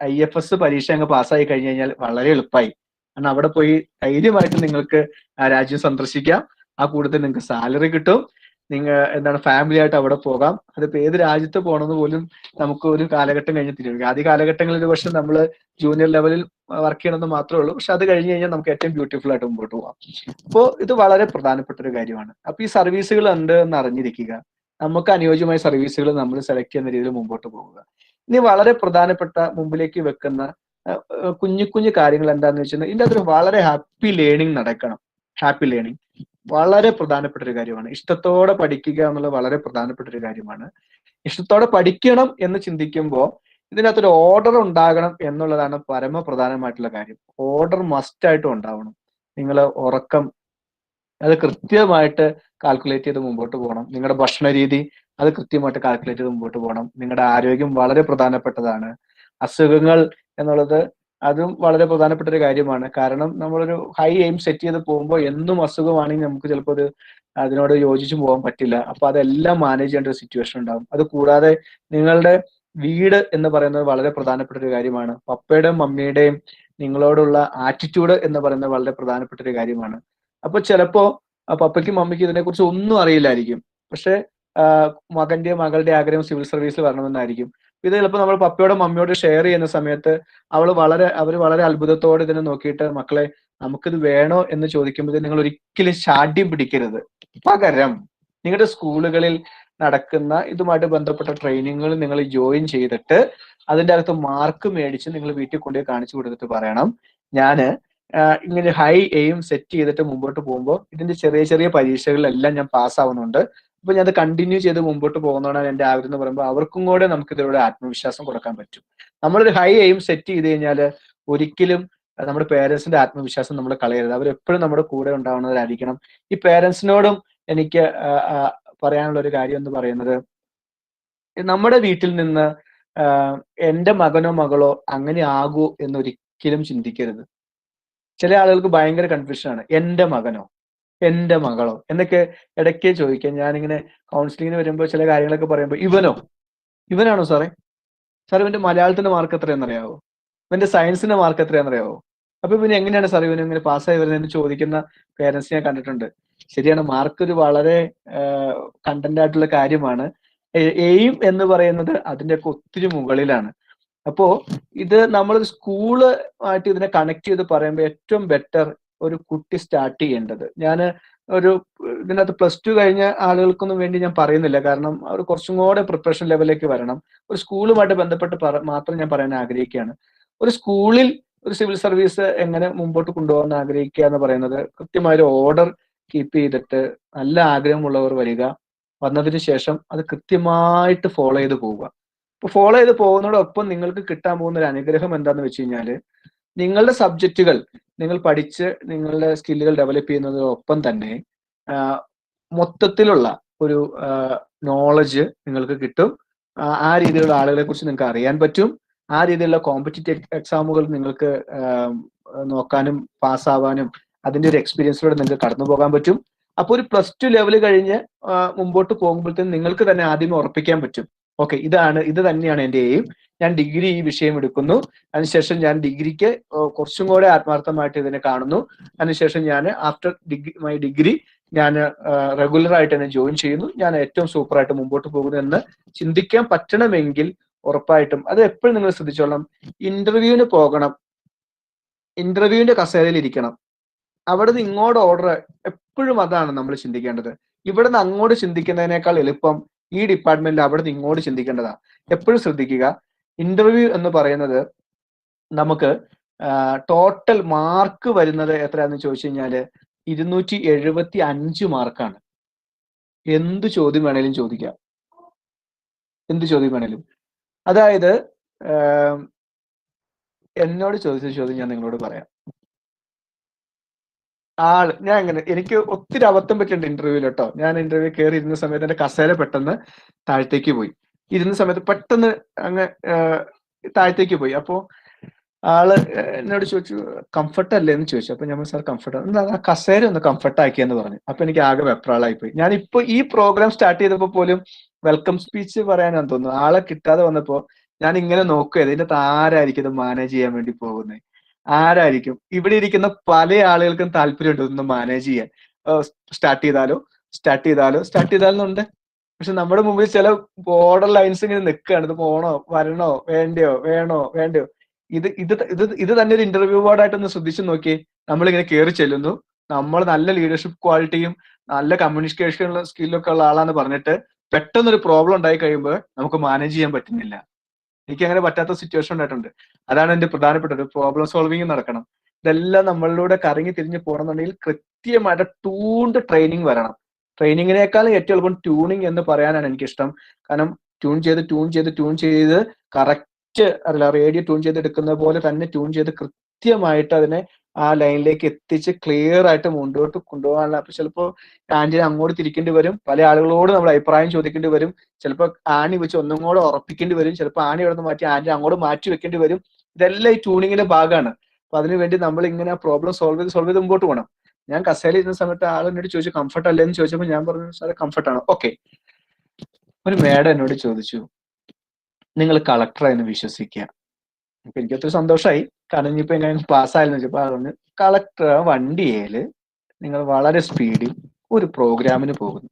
IFS പരീക്ഷ അങ്ങ് പാസ്സായി കഴിഞ്ഞു കഴിഞ്ഞാൽ വളരെ എളുപ്പമായി. കാരണം അവിടെ പോയി ധൈര്യമായിട്ട് നിങ്ങൾക്ക് ആ രാജ്യം സന്ദർശിക്കാം. ആ കൂട്ടത്തിൽ നിങ്ങൾക്ക് സാലറി കിട്ടും. ഫാമിലി ആയിട്ട് അവിടെ പോകാം. അതിപ്പോ ഏത് രാജ്യത്ത് പോകണമെന്ന് പോലും നമുക്ക് ഒരു കാലഘട്ടം കഴിഞ്ഞ് തീരുമാനിക്കാം. ആദ്യ കാലഘട്ടങ്ങളിൽ പക്ഷെ നമ്മൾ ജൂനിയർ ലെവലിൽ വർക്ക് ചെയ്യണമെന്ന് മാത്രമേ ഉള്ളൂ. പക്ഷെ അത് കഴിഞ്ഞ് കഴിഞ്ഞാൽ നമുക്ക് ഏറ്റവും ബ്യൂട്ടിഫുൾ ആയിട്ട് മുമ്പോട്ട് പോകാം. അപ്പോൾ ഇത് വളരെ പ്രധാനപ്പെട്ട ഒരു കാര്യമാണ്. അപ്പൊ ഈ സർവീസുകൾ ഉണ്ട് എന്ന് അറിഞ്ഞിരിക്കുക. നമുക്ക് അനുയോജ്യമായ സർവീസുകൾ നമ്മൾ സെലക്ട് ചെയ്യുന്ന രീതിയിൽ മുമ്പോട്ട് പോകുക. ഇനി വളരെ പ്രധാനപ്പെട്ട മുമ്പിലേക്ക് വെക്കുന്ന കുഞ്ഞു കുഞ്ഞു കാര്യങ്ങൾ എന്താണെന്ന് വെച്ചാൽ ഇതിൻ്റെ അതൊരു വളരെ ഹാപ്പി ലേണിംഗ് നടക്കണം. ഹാപ്പി ലേണിംഗ് വളരെ പ്രധാനപ്പെട്ട ഒരു കാര്യമാണ്. ഇഷ്ടത്തോടെ പഠിക്കുക എന്നുള്ളത് വളരെ പ്രധാനപ്പെട്ട ഒരു കാര്യമാണ്. ഇഷ്ടത്തോടെ പഠിക്കണം എന്ന് ചിന്തിക്കുമ്പോൾ ഇതിനകത്തൊരു ഓർഡർ ഉണ്ടാകണം എന്നുള്ളതാണ് പരമപ്രധാനമായിട്ടുള്ള കാര്യം. ഓർഡർ മസ്റ്റ് ആയിട്ടും ഉണ്ടാവണം. നിങ്ങൾ ഉറക്കം അത് കൃത്യമായിട്ട് കാൽക്കുലേറ്റ് ചെയ്ത് മുമ്പോട്ട് പോകണം. നിങ്ങളുടെ ഭക്ഷണ രീതി അത് കൃത്യമായിട്ട് കാൽക്കുലേറ്റ് ചെയ്ത് മുമ്പോട്ട് പോകണം. നിങ്ങളുടെ ആരോഗ്യം വളരെ പ്രധാനപ്പെട്ടതാണ്. അസുഖങ്ങൾ എന്നുള്ളത് അതും വളരെ പ്രധാനപ്പെട്ട ഒരു കാര്യമാണ്. കാരണം നമ്മളൊരു ഹൈ എയിം സെറ്റ് ചെയ്ത് പോകുമ്പോൾ എന്നും അസുഖമാണെങ്കിൽ നമുക്ക് ചിലപ്പോൾ അതിനോട് യോജിച്ചു പോകാൻ പറ്റില്ല. അപ്പൊ അതെല്ലാം മാനേജ് ചെയ്യേണ്ട ഒരു സിറ്റുവേഷൻ ഉണ്ടാവും. അത് കൂടാതെ നിങ്ങളുടെ വീട് എന്ന് പറയുന്നത് വളരെ പ്രധാനപ്പെട്ട ഒരു കാര്യമാണ്. പപ്പയുടെയും മമ്മിയുടെയും നിങ്ങളോടുള്ള ആറ്റിറ്റ്യൂഡ് എന്ന് പറയുന്നത് വളരെ പ്രധാനപ്പെട്ട ഒരു കാര്യമാണ്. അപ്പൊ ചിലപ്പോ പപ്പയ്ക്കും മമ്മിക്കും ഇതിനെക്കുറിച്ച് ഒന്നും അറിയില്ലായിരിക്കും. പക്ഷെ മകന്റെ മകളുടെ ആഗ്രഹം സിവിൽ സർവീസിൽ വരണമെന്നായിരിക്കും. ഇത് ചിലപ്പോൾ നമ്മൾ പപ്പയോടും മമ്മിയോട് ഷെയർ ചെയ്യുന്ന സമയത്ത് അവർ വളരെ അത്ഭുതത്തോടെ ഇതിനെ നോക്കിയിട്ട്, മക്കളെ നമുക്കിത് വേണോ എന്ന് ചോദിക്കുമ്പോൾ നിങ്ങൾ ഒരിക്കലും ശാഠ്യം പിടിക്കരുത്. പകരം നിങ്ങളുടെ സ്കൂളുകളിൽ നടക്കുന്ന ഇതുമായിട്ട് ബന്ധപ്പെട്ട ട്രെയിനിങ്ങുകൾ നിങ്ങൾ ജോയിൻ ചെയ്തിട്ട് അതിൻ്റെ അകത്ത് മാർക്ക് മേടിച്ച് നിങ്ങൾ വീട്ടിൽ കൊണ്ടുപോയി കാണിച്ചു കൊടുത്തിട്ട് പറയണം, ഞാന് ഇങ്ങനെ ഹൈ എയിം സെറ്റ് ചെയ്തിട്ട് മുമ്പോട്ട് പോകുമ്പോൾ ഇതിന്റെ ചെറിയ ചെറിയ പരീക്ഷകളിലെല്ലാം ഞാൻ പാസ്സാവുന്നുണ്ട്. അപ്പൊ ഞാൻ അത് കണ്ടിന്യൂ ചെയ്ത് മുമ്പോട്ട് പോകുന്നതാണ് എന്റെ ആഗ്രഹം എന്ന് പറയുമ്പോൾ അവർക്കും കൂടെ നമുക്ക് ഇതിലൂടെ ആത്മവിശ്വാസം കൊടുക്കാൻ പറ്റും. നമ്മളൊരു ഹൈ എയിം സെറ്റ് ചെയ്ത് കഴിഞ്ഞാൽ ഒരിക്കലും നമ്മുടെ പേരൻസിന്റെ ആത്മവിശ്വാസം നമ്മൾ കളയരുത്. അവരെപ്പോഴും നമ്മുടെ കൂടെ ഉണ്ടാവുന്നവരായിരിക്കണം. ഈ പേരൻസിനോടും എനിക്ക് പറയാനുള്ള ഒരു കാര്യം എന്ന് പറയുന്നത്, നമ്മുടെ വീട്ടിൽ നിന്ന് എന്റെ മകനോ മകളോ അങ്ങനെ ആകൂ എന്നൊരിക്കലും ചിന്തിക്കരുത്. ചില ആളുകൾക്ക് ഭയങ്കര കൺഫ്യൂഷനാണ്, എന്റെ മകനോ എന്റെ മകളോ എന്നൊക്കെ ഇടയ്ക്ക് ചോദിക്കാം. ഞാനിങ്ങനെ കൗൺസിലിങ്ങിന് വരുമ്പോൾ ചില കാര്യങ്ങളൊക്കെ പറയുമ്പോൾ, ഇവനാണോ സാറേ ഇവന്റെ മലയാളത്തിന്റെ മാർക്ക് എത്രയാണെന്നറിയാവോ, ഇവന്റെ സയൻസിന്റെ മാർക്ക് എത്രയാണെന്നറിയാവോ, അപ്പൊ ഇവന് എങ്ങനെയാണ് സാർ ഇവന് ഇങ്ങനെ പാസ്സായി വരുന്നതെന്ന് ചോദിക്കുന്ന പേരൻസ് ഞാൻ കണ്ടിട്ടുണ്ട്. ശരിയാണ്, മാർക്ക് ഒരു വളരെ കണ്ടന്റ് ആയിട്ടുള്ള കാര്യമാണ്. എയിം എന്ന് പറയുന്നത് അതിൻ്റെയൊക്കെ ഒത്തിരി മുകളിലാണ്. അപ്പോ ഇത് നമ്മളൊരു സ്കൂള് ആയിട്ട് ഇതിനെ കണക്ട് ചെയ്ത് പറയുമ്പോൾ ഏറ്റവും ബെറ്റർ ഒരു കുട്ടി സ്റ്റാർട്ട് ചെയ്യേണ്ടത്, ഞാൻ ഇതിനകത്ത് +2 കഴിഞ്ഞ ആളുകൾക്കൊന്നും വേണ്ടി ഞാൻ പറയുന്നില്ല, കാരണം അവർ കുറച്ചും കൂടെ പ്രിപ്പറേഷൻ ലെവലിലേക്ക് വരണം. ഒരു സ്കൂളുമായിട്ട് ബന്ധപ്പെട്ട് മാത്രം ഞാൻ പറയാൻ ആഗ്രഹിക്കുകയാണ്. ഒരു സ്കൂളിൽ ഒരു സിവിൽ സർവീസ് എങ്ങനെ മുമ്പോട്ട് കൊണ്ടുപോകാൻ ആഗ്രഹിക്കുക എന്ന് പറയുന്നത്, കൃത്യമായൊരു ഓർഡർ കീപ്പ് ചെയ്തിട്ട് നല്ല ആഗ്രഹമുള്ളവർ വരിക, വന്നതിന് ശേഷം അത് കൃത്യമായിട്ട് ഫോളോ ചെയ്ത് പോവുക. അപ്പൊ ഫോളോ ചെയ്ത് പോകുന്നതോടൊപ്പം നിങ്ങൾക്ക് കിട്ടാൻ പോകുന്ന ഒരു അനുഗ്രഹം എന്താണെന്ന് വെച്ച് കഴിഞ്ഞാല്, നിങ്ങളുടെ സബ്ജക്റ്റുകൾ നിങ്ങൾ പഠിച്ച് നിങ്ങളുടെ സ്കില്ലുകൾ ഡെവലപ്പ് ചെയ്യുന്നതോടൊപ്പം തന്നെ മൊത്തത്തിലുള്ള ഒരു നോളജ് നിങ്ങൾക്ക് കിട്ടും. ആ രീതിയിലുള്ള ആളുകളെ കുറിച്ച് നിങ്ങൾക്ക് അറിയാൻ പറ്റും. ആ രീതിയിലുള്ള കോമ്പറ്റീറ്റീവ് എക്സാമുകൾ നിങ്ങൾക്ക് നോക്കാനും പാസ്സാവാനും അതിന്റെ ഒരു എക്സ്പീരിയൻസിലൂടെ നിങ്ങൾക്ക് കടന്നു പോകാൻ പറ്റും. അപ്പോൾ ഒരു +2 ലെവൽ കഴിഞ്ഞ് മുമ്പോട്ട് പോകുമ്പോഴത്തേക്കും നിങ്ങൾക്ക് തന്നെ ആദ്യമേ ഉറപ്പിക്കാൻ പറ്റും, ഓക്കെ ഇത് തന്നെയാണ് എൻ്റെ എയിം, ഞാൻ ഡിഗ്രി ഈ വിഷയം എടുക്കുന്നു, അതിനുശേഷം ഞാൻ ഡിഗ്രിക്ക് കുറച്ചും കൂടെ ആത്മാർത്ഥമായിട്ട് ഇതിനെ കാണുന്നു, അതിനുശേഷം ഞാൻ ആഫ്റ്റർ മൈ ഡിഗ്രി ഞാൻ റെഗുലർ ആയിട്ട് തന്നെ ജോയിൻ ചെയ്യുന്നു, ഞാൻ ഏറ്റവും സൂപ്പറായിട്ട് മുമ്പോട്ട് പോകുന്നു എന്ന് ചിന്തിക്കാൻ പറ്റണമെങ്കിൽ ഉറപ്പായിട്ടും അത് എപ്പോഴും നിങ്ങൾ ശ്രദ്ധിച്ചോളണം. ഇന്റർവ്യൂവിന് പോകണം, ഇന്റർവ്യൂവിന്റെ കസേരയിൽ ഇരിക്കണം, അവിടെ നിന്ന് ഇങ്ങോട്ട് ഓർഡർ, എപ്പോഴും അതാണ് നമ്മൾ ചിന്തിക്കേണ്ടത്. ഇവിടെ നിന്ന് അങ്ങോട്ട് ചിന്തിക്കുന്നതിനേക്കാൾ എളുപ്പം ഈ ഡിപ്പാർട്ട്മെന്റിൽ അവിടെ നിന്ന് ഇങ്ങോട്ട് ചിന്തിക്കേണ്ടതാണ്. എപ്പോഴും ശ്രദ്ധിക്കുക, ഇന്റർവ്യൂ എന്ന് പറയുന്നത് നമുക്ക് ടോട്ടൽ മാർക്ക് വരുന്നത് എത്രയാണെന്ന് ചോദിച്ചു കഴിഞ്ഞാല് 275 മാർക്കാണ്. എന്ത് ചോദ്യം വേണേലും ചോദിക്കാം, എന്ത് ചോദ്യം വേണേലും. അതായത് എന്നോട് ചോദിച്ച ചോദ്യം ഞാൻ നിങ്ങളോട് പറയാം. ഞാൻ എനിക്ക് ഒത്തിരി അബദ്ധം പറ്റിയിട്ടുണ്ട് ഇന്റർവ്യൂവിൽ കേട്ടോ. ഞാൻ ഇന്റർവ്യൂ കയറി ഇരുന്ന സമയത്ത് എന്റെ കസേര പെട്ടെന്ന് താഴത്തേക്ക് പോയി, ഇരുന്ന സമയത്ത് പെട്ടെന്ന് അങ്ങ് താഴത്തേക്ക് പോയി. അപ്പോ ആള് എന്നോട് ചോദിച്ചു, കംഫർട്ട് അല്ലേ എന്ന് ചോദിച്ചു. അപ്പൊ ഞാൻ സാർ കംഫർട്ട്, ആ കസേര ഒന്ന് കംഫർട്ട് ആക്കിയെന്ന് പറഞ്ഞു. അപ്പൊ എനിക്ക് ആകെ വെപ്രാളായി പോയി. ഞാനിപ്പോ ഈ പ്രോഗ്രാം സ്റ്റാർട്ട് ചെയ്തപ്പോ പോലും വെൽക്കം സ്പീച്ച് പറയാനാന്ന് തോന്നുന്നു, ആളെ കിട്ടാതെ വന്നപ്പോ ഞാൻ ഇങ്ങനെ നോക്കുക, ഇതിന്റെ ആരായിരിക്കും ഇത് മാനേജ് ചെയ്യാൻ വേണ്ടി പോകുന്നത്, ആരായിരിക്കും. ഇവിടെ ഇരിക്കുന്ന പല ആളുകൾക്കും താല്പര്യമുണ്ട് ഇതൊന്ന് മാനേജ് ചെയ്യാൻ. സ്റ്റാർട്ട് ചെയ്താലുണ്ട്. പക്ഷെ നമ്മുടെ മുമ്പിൽ ചില ബോർഡർ ലൈൻസ് ഇങ്ങനെ നിൽക്കുകയാണ്, ഇത് പോണോ വരണോ വേണ്ടയോ. ഇത് തന്നെ ഒരു ഇന്റർവ്യൂ ബോർഡായിട്ടൊന്ന് ശ്രദ്ധിച്ചു നോക്കി. നമ്മളിങ്ങനെ കയറി ചെല്ലുന്നു, നമ്മൾ നല്ല ലീഡർഷിപ്പ് ക്വാളിറ്റിയും നല്ല കമ്മ്യൂണിക്കേഷൻ സ്കില്ലൊക്കെ ഉള്ള ആളാന്ന് പറഞ്ഞിട്ട് പെട്ടെന്നൊരു പ്രോബ്ലം ഉണ്ടായി കഴിയുമ്പോൾ നമുക്ക് മാനേജ് ചെയ്യാൻ പറ്റുന്നില്ല. എനിക്ക് അങ്ങനെ പറ്റാത്ത സിറ്റുവേഷൻ ഉണ്ടായിട്ടുണ്ട്. അതാണ് എന്റെ പ്രധാനപ്പെട്ട ഒരു പ്രോബ്ലം സോൾവിങ് നടക്കണം. ഇതെല്ലാം നമ്മളിലൂടെ കറങ്ങി തിരിഞ്ഞ് പോകണമെന്നുണ്ടെങ്കിൽ കൃത്യമായിട്ട് ട്യൂൺഡ് ട്രെയിനിങ് വരണം. ട്രെയിനിങ്ങിനേക്കാളും ഏറ്റവും എളുപ്പം ട്യൂണിങ് എന്ന് പറയാനാണ് എനിക്കിഷ്ടം. കാരണം ട്യൂൺ ചെയ്ത് കറക്റ്റ് റേഡിയോ ട്യൂൺ ചെയ്തെടുക്കുന്ന പോലെ തന്നെ ട്യൂൺ ചെയ്ത് കൃത്യമായിട്ട് അതിനെ ആ ലൈനിലേക്ക് എത്തിച്ച് ക്ലിയർ ആയിട്ട് മുന്നോട്ട് കൊണ്ടുപോകാനുള്ള. അപ്പൊ ചിലപ്പോൾ ആന്റിനെ അങ്ങോട്ട് തിരിക്കേണ്ടി വരും, പല ആളുകളോട് നമ്മൾ അഭിപ്രായം ചോദിക്കേണ്ടി വരും, ചിലപ്പോൾ ആണി വെച്ച് ഒന്നും കൂടെ ഉറപ്പിക്കേണ്ടി വരും, ചിലപ്പോൾ ആണി ഇവിടെ നിന്ന് മാറ്റി ആന്റിനെ അങ്ങോട്ട് മാറ്റി വെക്കേണ്ടി വരും. ഇതെല്ലാം ഈ ട്യൂണിങ്ങിന്റെ ഭാഗമാണ്. അപ്പൊ അതിനുവേണ്ടി നമ്മൾ ഇങ്ങനെ പ്രോബ്ലം സോൾവ് ചെയ്ത് മുമ്പോട്ട് പോകണം. ഞാൻ കസേരയിൽ ഇരുന്ന സമയത്ത് ആൾ എന്നോട് ചോദിച്ചു കംഫർട്ട് അല്ലേ എന്ന് ചോദിച്ചപ്പോൾ ഞാൻ പറഞ്ഞു സാറേ കംഫർട്ടാണ്. ഓക്കെ. ഒരു മേഡം എന്നോട് ചോദിച്ചു നിങ്ങൾ കളക്ടറായെന്ന് വിശ്വസിക്കുക. അപ്പൊ എനിക്കൊത്തിരി സന്തോഷമായി, കാരണം ഇനിയിപ്പോ എങ്ങനെ പാസ്സായെന്ന് വെച്ചപ്പോ പറഞ്ഞു കളക്ടർ വണ്ടിയേല് നിങ്ങൾ വളരെ സ്പീഡിൽ ഒരു പ്രോഗ്രാമിന് പോകുന്നു.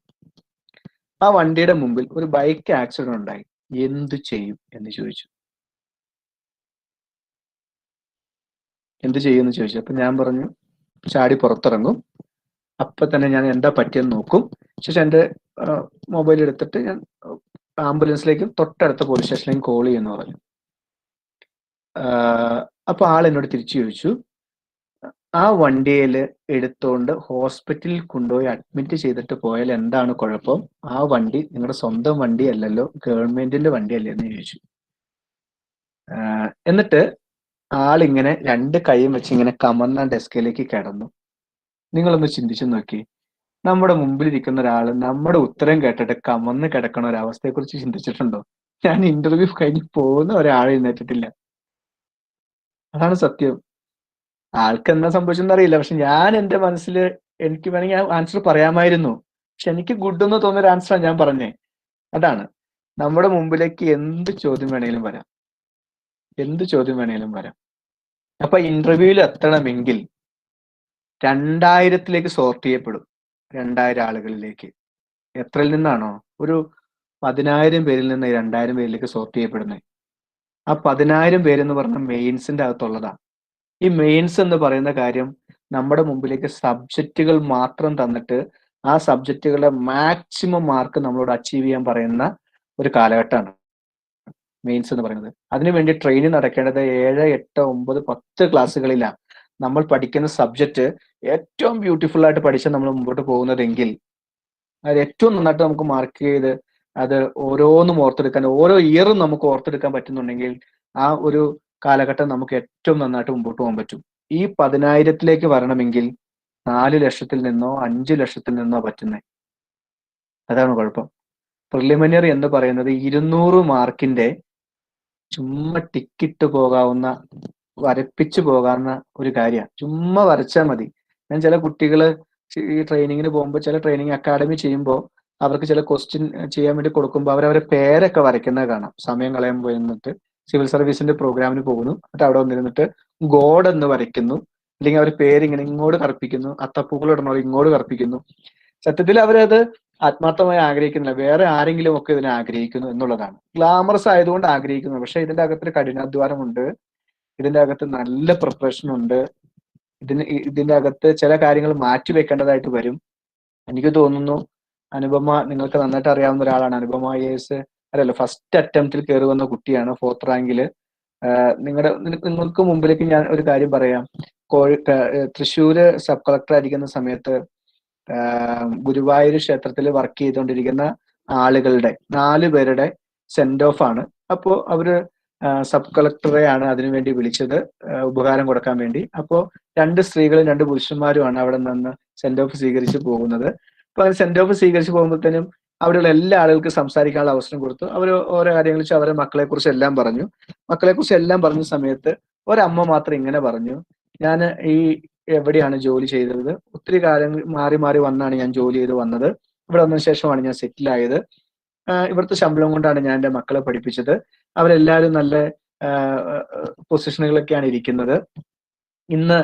ആ വണ്ടിയുടെ മുമ്പിൽ ഒരു ബൈക്ക് ആക്സിഡന്റ് ഉണ്ടായി, എന്തു ചെയ്യും എന്ന് ചോദിച്ചു. എന്ത് ചെയ്യുമെന്ന് ചോദിച്ചു. അപ്പൊ ഞാൻ പറഞ്ഞു ചാടി പുറത്തിറങ്ങും, അപ്പൊ തന്നെ ഞാൻ എന്താ പറ്റിയെന്ന് നോക്കും, ശേഷം എൻ്റെ മൊബൈൽ എടുത്തിട്ട് ഞാൻ ആംബുലൻസിലേക്കും തൊട്ടടുത്ത പോലീസ് സ്റ്റേഷനിലേക്കും കോൾ ചെയ്യുമെന്ന് പറഞ്ഞു. അപ്പൊ ആൾ എന്നോട് തിരിച്ചു ചോദിച്ചു ആ വണ്ടിയിൽ എടുത്തോണ്ട് ഹോസ്പിറ്റലിൽ കൊണ്ടുപോയി അഡ്മിറ്റ് ചെയ്തിട്ട് പോയാൽ എന്താണ് കുഴപ്പം? ആ വണ്ടി നിങ്ങളുടെ സ്വന്തം വണ്ടി അല്ലല്ലോ, ഗവൺമെന്റിന്റെ വണ്ടിയല്ലേ എന്ന് ചോദിച്ചു. എന്നിട്ട് ആളിങ്ങനെ രണ്ട് കൈയും വെച്ച് ഇങ്ങനെ കമന്ന ഡെസ്കിലേക്ക് കിടന്നു. നിങ്ങളൊന്ന് ചിന്തിച്ചു നോക്കി, നമ്മുടെ മുമ്പിലിരിക്കുന്ന ഒരാള് നമ്മുടെ ഉത്തരം കേട്ടിട്ട് കമന്ന് കിടക്കണ ഒരവസ്ഥയെ കുറിച്ച് ചിന്തിച്ചിട്ടുണ്ടോ? ഞാൻ ഇന്റർവ്യൂ കഴിഞ്ഞ് പോകുന്ന ഒരാൾ എഴുന്നേറ്റിട്ടില്ല. അതാണ് സത്യം. ആൾക്ക് എന്താ സംഭവിച്ചെന്ന് അറിയില്ല, പക്ഷെ ഞാൻ എന്റെ മനസ്സിൽ എനിക്ക് വേണമെങ്കിൽ ആൻസർ പറയാമായിരുന്നു, പക്ഷെ എനിക്ക് ഗുഡ് എന്ന് തോന്നിയ ഒരു ആൻസറാണ് ഞാൻ പറഞ്ഞേ. അതാണ്, നമ്മുടെ മുമ്പിലേക്ക് എന്ത് ചോദ്യം വേണേലും വരാം, എന്ത് ചോദ്യം വേണേലും വരാം. അപ്പൊ ഇന്റർവ്യൂവിൽ എത്തണമെങ്കിൽ 2000 സോർട്ട് ചെയ്യപ്പെടും. 2000 ആളുകളിലേക്ക്. എത്രയിൽ നിന്നാണോ? ഒരു 10,000 പേരിൽ നിന്ന് 2000 പേരിലേക്ക് സോർട്ട് ചെയ്യപ്പെടുന്നത്. ആ 10,000 പേരെന്ന് പറഞ്ഞ മെയിൻസിന്റെ അകത്തുള്ളതാ. ഈ മെയിൻസ് എന്ന് പറയുന്ന കാര്യം നമ്മുടെ മുമ്പിലേക്ക് സബ്ജക്റ്റുകൾ മാത്രം തന്നിട്ട് ആ സബ്ജക്റ്റുകളുടെ മാക്സിമം മാർക്ക് നമ്മളോട് അച്ചീവ് ചെയ്യാൻ പറയുന്ന ഒരു കാലഘട്ടമാണ് മെയിൻസ് എന്ന് പറയുന്നത്. അതിനുവേണ്ടി ട്രെയിനിങ് നടക്കേണ്ടത് 7, 8, 9, 10 ക്ലാസ്സുകളിലാണ്. നമ്മൾ പഠിക്കുന്ന സബ്ജക്റ്റ് ഏറ്റവും ബ്യൂട്ടിഫുൾ ആയിട്ട് പഠിച്ച് നമ്മൾ മുമ്പോട്ട് പോകുന്നതെങ്കിൽ അത് ഏറ്റവും നന്നായിട്ട് നമുക്ക് മാർക്ക് ചെയ്ത് അത് ഓരോന്നും ഓർത്തെടുക്കാൻ, ഓരോ ഇയറും നമുക്ക് ഓർത്തെടുക്കാൻ പറ്റുന്നുണ്ടെങ്കിൽ ആ ഒരു കാലഘട്ടം നമുക്ക് ഏറ്റവും നന്നായിട്ട് മുമ്പോട്ട് പോകാൻ പറ്റും. ഈ 10,000 വരണമെങ്കിൽ 4 ലക്ഷത്തിൽ നിന്നോ 5 ലക്ഷത്തിൽ നിന്നോ പറ്റുന്നേ. അതാണ് കുഴപ്പം. പ്രിലിമിനറി എന്ന് പറയുന്നത് 200 മാർക്കിന്റെ ചുമ്മാ ടിക്കിട്ട് പോകാവുന്ന, വരപ്പിച്ചു പോകാവുന്ന ഒരു കാര്യമാണ്. ചുമ്മാ വരച്ചാൽ മതി. ഞാൻ ചില കുട്ടികള് ഈ ട്രെയിനിങ്ങിന് പോകുമ്പോൾ, ചില ട്രെയിനിങ് അക്കാഡമി ചെയ്യുമ്പോൾ അവർക്ക് ചില ക്വസ്റ്റ്യൻ ചെയ്യാൻ വേണ്ടി കൊടുക്കുമ്പോൾ അവരവരെ പേരൊക്കെ വരയ്ക്കുന്നത് കാണാം. സമയം കളയാൻ പോയി നിന്നിട്ട് സിവിൽ സർവീസിന്റെ പ്രോഗ്രാമിന് പോകുന്നു, എന്നിട്ട് അവിടെ വന്നിരുന്നിട്ട് ഗോഡ് എന്ന് വരയ്ക്കുന്നു, അല്ലെങ്കിൽ അവർ പേര് ഇങ്ങനെ ഇങ്ങോട്ട് കറുപ്പിക്കുന്നു, അത്തപ്പൂക്കൾ ഇടണോ ഇങ്ങോട്ട് കറുപ്പിക്കുന്നു. സത്യത്തിൽ അവരത് ആത്മാർത്ഥമായി ആഗ്രഹിക്കുന്നില്ല, വേറെ ആരെങ്കിലും ഒക്കെ ഇതിനെ ആഗ്രഹിക്കുന്നു എന്നുള്ളതാണ്. ഗ്ലാമറസ് ആയതുകൊണ്ട് ആഗ്രഹിക്കുന്നു. പക്ഷെ ഇതിന്റെ അകത്തൊരു കഠിനാധ്വാനമുണ്ട്, ഇതിന്റെ അകത്ത് നല്ല പ്രിപ്പറേഷൻ ഉണ്ട്, ഇതിന്റെ അകത്ത് ചില കാര്യങ്ങൾ മാറ്റി വെക്കേണ്ടതായിട്ട് വരും. എനിക്ക് തോന്നുന്നു അനുപമ, നിങ്ങൾക്ക് നന്നായിട്ട് അറിയാവുന്ന ഒരാളാണ് അനുപമ IAS. അല്ലല്ലോ, ഫസ്റ്റ് അറ്റംപ്റ്റിൽ കയറി വന്ന കുട്ടിയാണ്, 4th റാങ്കില്. നിങ്ങൾക്ക് മുമ്പിലേക്ക് ഞാൻ ഒരു കാര്യം പറയാം. തൃശ്ശൂര് സബ് കളക്ടർ ആയിരിക്കുന്ന സമയത്ത് ഗുരുവായൂർ ക്ഷേത്രത്തിൽ വർക്ക് ചെയ്തുകൊണ്ടിരിക്കുന്ന ആളുകളുടെ 4 പേരുടെ സെൻഡ് ഓഫ് ആണ്. അപ്പോൾ അവര് സബ് കളക്ടറെയാണ് അതിനുവേണ്ടി വിളിച്ചത്, ഉപകാരം കൊടുക്കാൻ വേണ്ടി. അപ്പോൾ 2 സ്ത്രീകളും 2 പുരുഷന്മാരുമാണ് അവിടെ നിന്ന് സെൻഡ് ഓഫ് സ്വീകരിച്ച് പോകുന്നത്. അപ്പൊ അങ്ങനെ സെൻഡ് ഓഫ് സ്വീകരിച്ച് പോകുമ്പോഴത്തേനും അവിടെയുള്ള എല്ലാ ആളുകൾക്കും സംസാരിക്കാനുള്ള അവസരം കൊടുത്തു. അവർ ഓരോ കാര്യങ്ങൾ വെച്ച് അവരെ മക്കളെ കുറിച്ച് എല്ലാം പറഞ്ഞു. മക്കളെ കുറിച്ച് എല്ലാം പറഞ്ഞ സമയത്ത് ഒരമ്മ മാത്രം ഇങ്ങനെ പറഞ്ഞു, ഞാൻ ഈ എവിടെയാണ് ജോലി ചെയ്തത്, ഒത്തിരി കാലങ്ങൾ മാറി മാറി വന്നാണ് ഞാൻ ജോലി ചെയ്ത് വന്നത്, ഇവിടെ വന്നതിന് ശേഷമാണ് ഞാൻ സെറ്റിൽ ആയത്, ഇവിടുത്തെ ശമ്പളം കൊണ്ടാണ് ഞാൻ എൻ്റെ മക്കളെ പഠിപ്പിച്ചത്, അവരെല്ലാവരും നല്ല പൊസിഷനുകളൊക്കെയാണ് ഇരിക്കുന്നത്. ഇന്ന്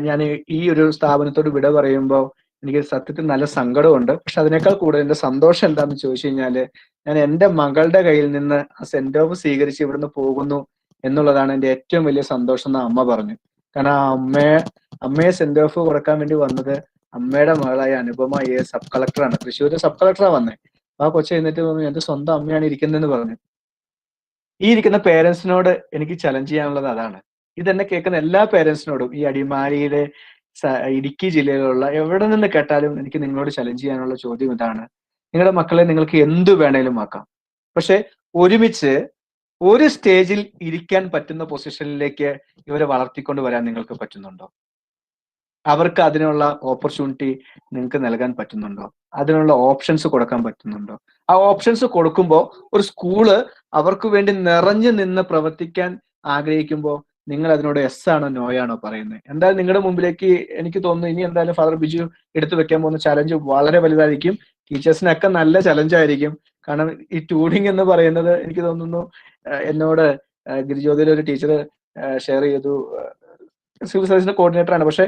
ഞാൻ ഈ ഒരു സ്ഥാപനത്തോട് വിട പറയുമ്പോൾ എനിക്ക് സത്യത്തിൽ നല്ല സങ്കടമുണ്ട്. പക്ഷെ അതിനേക്കാൾ കൂടുതൽ എൻ്റെ സന്തോഷം എന്താണെന്ന് ചോദിച്ചു കഴിഞ്ഞാല്, ഞാൻ എൻ്റെ മകളുടെ കയ്യിൽ നിന്ന് ആ സെൻഡ് ഓഫ് സ്വീകരിച്ച് ഇവിടുന്ന് പോകുന്നു എന്നുള്ളതാണ് എൻ്റെ ഏറ്റവും വലിയ സന്തോഷം എന്ന് അമ്മ പറഞ്ഞു. കാരണം ആ അമ്മയെ സെൻഡ് ഓഫ് കൊടുക്കാൻ വേണ്ടി വന്നത് അമ്മയുടെ മകളായ അനുപമ IAS സബ് കളക്ടറാണ്. തൃശ്ശൂര് സബ് കളക്ടറാണ് വന്നേ. ആ കൊച്ചു എന്നിട്ട് തോന്നുന്നു എന്റെ സ്വന്തം അമ്മയാണ് ഇരിക്കുന്നതെന്ന് പറഞ്ഞു. ഈ ഇരിക്കുന്ന പേരൻസിനോട് എനിക്ക് ചലഞ്ച് ചെയ്യാനുള്ളത് അതാണ്. ഇതെന്നെ കേൾക്കുന്ന എല്ലാ പേരൻസിനോടും, ഈ അടിമാലിയിലെ ഇടുക്കി ജില്ലയിലുള്ള എവിടെ നിന്ന് കേട്ടാലും എനിക്ക് നിങ്ങളോട് ചലഞ്ച് ചെയ്യാനുള്ള ചോദ്യം ഇതാണ്. നിങ്ങളുടെ മക്കളെ നിങ്ങൾക്ക് എന്തു വേണേലും ആക്കാം, പക്ഷെ ഒരുമിച്ച് ഒരു സ്റ്റേജിൽ ഇരിക്കാൻ പറ്റുന്ന പൊസിഷനിലേക്ക് ഇവരെ വളർത്തിക്കൊണ്ട് വരാൻ നിങ്ങൾക്ക് പറ്റുന്നുണ്ടോ? അവർക്ക് അതിനുള്ള ഓപ്പർച്യൂണിറ്റി നിങ്ങൾക്ക് നൽകാൻ പറ്റുന്നുണ്ടോ? അതിനുള്ള ഓപ്ഷൻസ് കൊടുക്കാൻ പറ്റുന്നുണ്ടോ? ആ ഓപ്ഷൻസ് കൊടുക്കുമ്പോൾ ഒരു സ്കൂള് അവർക്ക് വേണ്ടി നിറഞ്ഞു നിന്ന് പ്രവർത്തിക്കാൻ ആഗ്രഹിക്കുമ്പോൾ നിങ്ങൾ അതിനോട് യെസ് ആണോ നോ ആണോ പറയുന്നത്. എന്തായാലും നിങ്ങളുടെ മുമ്പിലേക്ക് എനിക്ക് തോന്നുന്നു ഇനി എന്തായാലും ഫാദർ ബിജു എടുത്തു വെക്കാൻ പോകുന്ന ചലഞ്ച് വളരെ വലുതായിരിക്കും. ടീച്ചേഴ്സിനൊക്കെ നല്ല ചലഞ്ച് ആയിരിക്കും. കാരണം ഈ ട്യൂണിങ് എന്ന് പറയുന്നത് എനിക്ക് തോന്നുന്നു എന്നോട് ഗിരിജ്യോതിയിലെ ഒരു ടീച്ചർ ഷെയർ ചെയ്തു. സിവിൽ സർവീസിന്റെ കോർഡിനേറ്റർ ആണ്. പക്ഷെ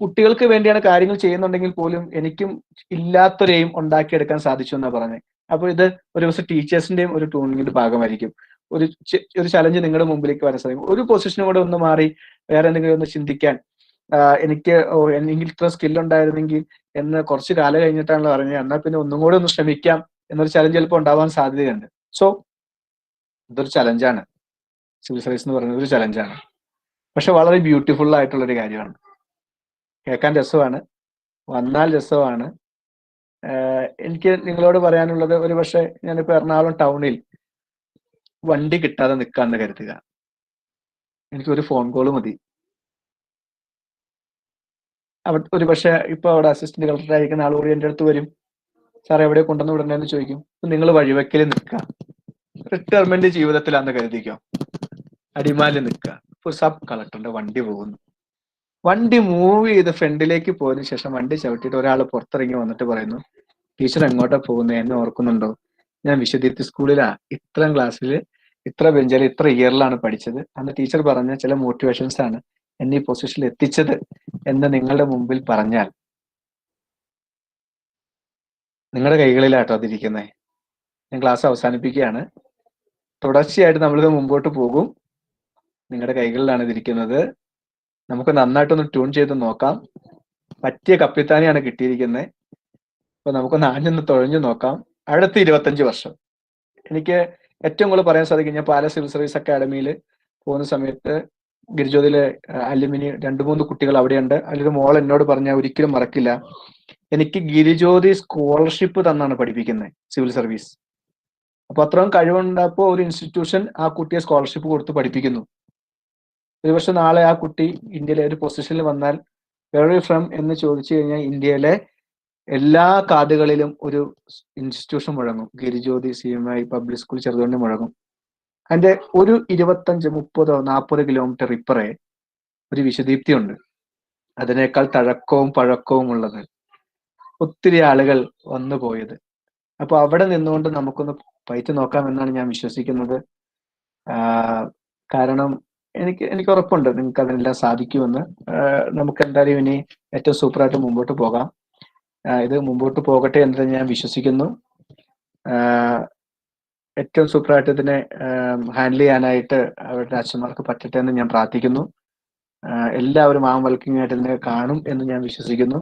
കുട്ടികൾക്ക് വേണ്ടിയാണ് കാര്യങ്ങൾ ചെയ്യുന്നുണ്ടെങ്കിൽ പോലും എനിക്കും ഇല്ലാത്തൊരു എയിം ഉണ്ടാക്കിയെടുക്കാൻ സാധിച്ചു എന്നാണ് പറഞ്ഞത്. അപ്പോൾ ഇത് ഒരു ദിവസം ടീച്ചേഴ്സിന്റെയും ഒരു ട്യൂണിങ്ങിന്റെ ഭാഗമായിരിക്കും. ഒരു ചലഞ്ച് നിങ്ങളുടെ മുമ്പിലേക്ക് വരാൻ സാധിക്കും. ഒരു പൊസിഷനും കൂടെ ഒന്ന് മാറി വേറെ എന്തെങ്കിലും ഒന്ന് ചിന്തിക്കാൻ എനിക്ക് എനിക്ക് ഇത്ര സ്കിൽ ഉണ്ടായിരുന്നെങ്കിൽ എന്ന് കുറച്ച് കാലം കഴിഞ്ഞിട്ടാണല്ലോ പറഞ്ഞത്. എന്നാൽ പിന്നെ ഒന്നും കൂടെ ഒന്ന് ശ്രമിക്കാം എന്നൊരു ചലഞ്ച് ചിലപ്പോൾ ഉണ്ടാവാൻ സാധ്യതയുണ്ട്. സോ ഇതൊരു ചലഞ്ചാണ്. സിവിൽ സർവീസ് എന്ന് പറയുന്നത് ഒരു ചലഞ്ചാണ്. പക്ഷെ വളരെ ബ്യൂട്ടിഫുൾ ആയിട്ടുള്ള ഒരു കാര്യമാണ്. കേൾക്കാൻ രസമാണ്, വന്നാൽ രസമാണ്. എനിക്ക് നിങ്ങളോട് പറയാനുള്ളത്, ഒരു പക്ഷെ ഞാനിപ്പോ എറണാകുളം ടൗണിൽ വണ്ടി കിട്ടാതെ നിൽക്കാന്ന് കരുതുക. എനിക്കൊരു ഫോൺ കോള് മതി. ഒരു പക്ഷെ ഇപ്പൊ അവിടെ അസിസ്റ്റന്റ് കളക്ടർ ആയിരിക്കുന്ന ആൾ കൂടി എൻ്റെ അടുത്ത് വരും, സാർ എവിടെ കൊണ്ടുവന്ന് വിടണമെന്ന് ചോദിക്കും. നിങ്ങൾ വഴിവെക്കൽ നിൽക്കുക, റിട്ടയർമെന്റ് ജീവിതത്തിലാന്ന് കരുതിക്കോ, അടിമാലി നിൽക്കുക. ഒരു സബ് കളക്ടറിന്റെ വണ്ടി പോകുന്നു. വണ്ടി മൂവ് ചെയ്ത് ഫ്രണ്ടിലേക്ക് പോയതിനു ശേഷം വണ്ടി ചവിട്ടിയിട്ട് ഒരാൾ പുറത്തിറങ്ങി വന്നിട്ട് പറയുന്നു, ടീച്ചർ എങ്ങോട്ടാ പോകുന്നത്, എന്നെ ഓർക്കുന്നുണ്ടോ? ഞാൻ വിശ്വദീപ്തി സ്കൂളിലാ, ഇത്രാം ക്ലാസ്സിൽ ഇത്ര ബെഞ്ചിൽ ഇത്ര ഇയറിലാണ് പഠിച്ചത്. അന്ന് ടീച്ചർ പറഞ്ഞ ചില മോട്ടിവേഷൻസ് ആണ് എന്നെ ഈ പൊസിഷനിൽ എത്തിച്ചത് എന്ന് നിങ്ങളുടെ മുമ്പിൽ പറഞ്ഞാൽ നിങ്ങളുടെ കൈകളിലാട്ടോ അതിരിക്കുന്നത്. ഞാൻ ക്ലാസ് അവസാനിപ്പിക്കുകയാണ്. തുടർച്ചയായിട്ട് നമ്മളിത് മുമ്പോട്ട് പോകും. നിങ്ങളുടെ കൈകളിലാണ് ഇതിരിക്കുന്നത്. നമുക്ക് നന്നായിട്ടൊന്ന് ട്യൂൺ ചെയ്ത് നോക്കാം. പറ്റിയ കപ്പിത്താനെയാണ് കിട്ടിയിരിക്കുന്നത്. അപ്പൊ നമുക്കൊന്ന് ആഞ്ഞൊന്ന് തുഴഞ്ഞു നോക്കാം. അടുത്ത 25 വർഷം എനിക്ക് ഏറ്റവും കൂടുതൽ പറയാൻ സാധിക്കും, ഞാൻ പാലാ സിവിൽ സർവീസ് അക്കാഡമിയിൽ പോകുന്ന സമയത്ത് ഗിരിജ്യോതിയിലെ അലുമിനി 2-3 കുട്ടികൾ അവിടെയുണ്ട്. അതിലൊരു മോൾ എന്നോട് പറഞ്ഞാൽ ഒരിക്കലും മറക്കില്ല, എനിക്ക് ഗിരിജ്യോതി സ്കോളർഷിപ്പ് തന്നാണ് പഠിപ്പിക്കുന്നത് സിവിൽ സർവീസ്. അപ്പൊ അത്രയും കഴിവുണ്ടപ്പോ ഒരു ഇൻസ്റ്റിറ്റ്യൂഷൻ ആ കുട്ടിയെ സ്കോളർഷിപ്പ് കൊടുത്ത് പഠിപ്പിക്കുന്നു. ഒരുപക്ഷെ നാളെ ആ കുട്ടി ഇന്ത്യയിലെ ഒരു പൊസിഷനിൽ വന്നാൽ വെറി ഫ്രം എന്ന് ചോദിച്ചു കഴിഞ്ഞാൽ ഇന്ത്യയിലെ എല്ലാ കാതുകളിലും ഒരു ഇൻസ്റ്റിറ്റ്യൂഷൻ മുഴങ്ങും. Girijyothi CMI public school Cheruthoni മുഴങ്ങും. അതിന്റെ ഒരു 25, 30, 40 കിലോമീറ്റർ ഇപ്പറേ ഒരു വിശ്വദീപ്തി ഉണ്ട്. അതിനേക്കാൾ തഴക്കവും പഴക്കവും ഉള്ളത്, ഒത്തിരി ആളുകൾ വന്നു പോയത്. അപ്പൊ അവിടെ നിന്നുകൊണ്ട് നമുക്കൊന്ന് പയറ്റ് നോക്കാമെന്നാണ് ഞാൻ വിശ്വസിക്കുന്നത്. കാരണം എനിക്ക് ഉറപ്പുണ്ട് നിങ്ങൾക്ക് അതിനെല്ലാം സാധിക്കുമെന്ന്. നമുക്ക് എന്തായാലും ഇനി ഏറ്റവും സൂപ്പറായിട്ട് മുമ്പോട്ട് പോകാം. ഇത് മുമ്പോട്ട് പോകട്ടെ എന്ന് ഞാൻ വിശ്വസിക്കുന്നു. ഏറ്റവും സൂപ്പറായിട്ട് ഇതിനെ ഹാൻഡിൽ ചെയ്യാനായിട്ട് അവരുടെ അച്ഛന്മാർക്ക് പറ്റട്ടെ എന്ന് ഞാൻ പ്രാർത്ഥിക്കുന്നു. എല്ലാവരും ആ വൽക്കിങ്ങായിട്ട് ഇതിനെ കാണും എന്ന് ഞാൻ വിശ്വസിക്കുന്നു.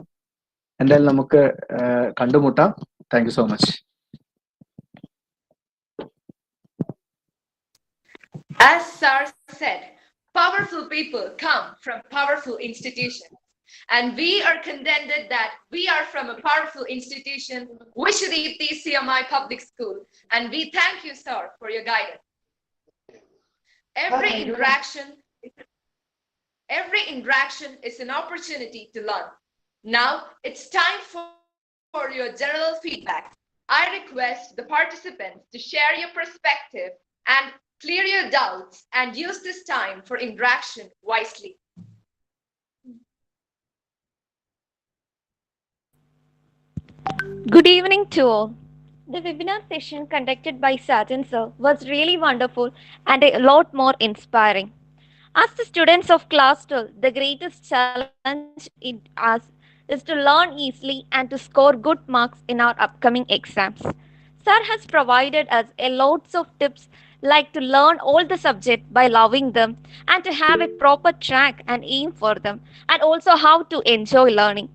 എന്തായാലും നമുക്ക് കണ്ടുമുട്ടാം. Thank you so much. As Sir said, powerful people come from powerful institutions. And we are contented that we are from a powerful institution, Vishdipti CMI Public School. And we thank you, sir, for your guidance. Every interaction is an opportunity to learn. Now it's time for your general feedback. I request the participants to share your perspective and clear your doubts and use this time for interaction wisely. Good evening to all. The webinar session conducted by Sajan sir was really wonderful and a lot more inspiring. As the students of class 12, the greatest challenge in us is to learn easily and to score good marks in our upcoming exams. Sir has provided us a lots of tips, like to learn all the subjects by loving them and to have a proper track and aim for them, and also how to enjoy learning.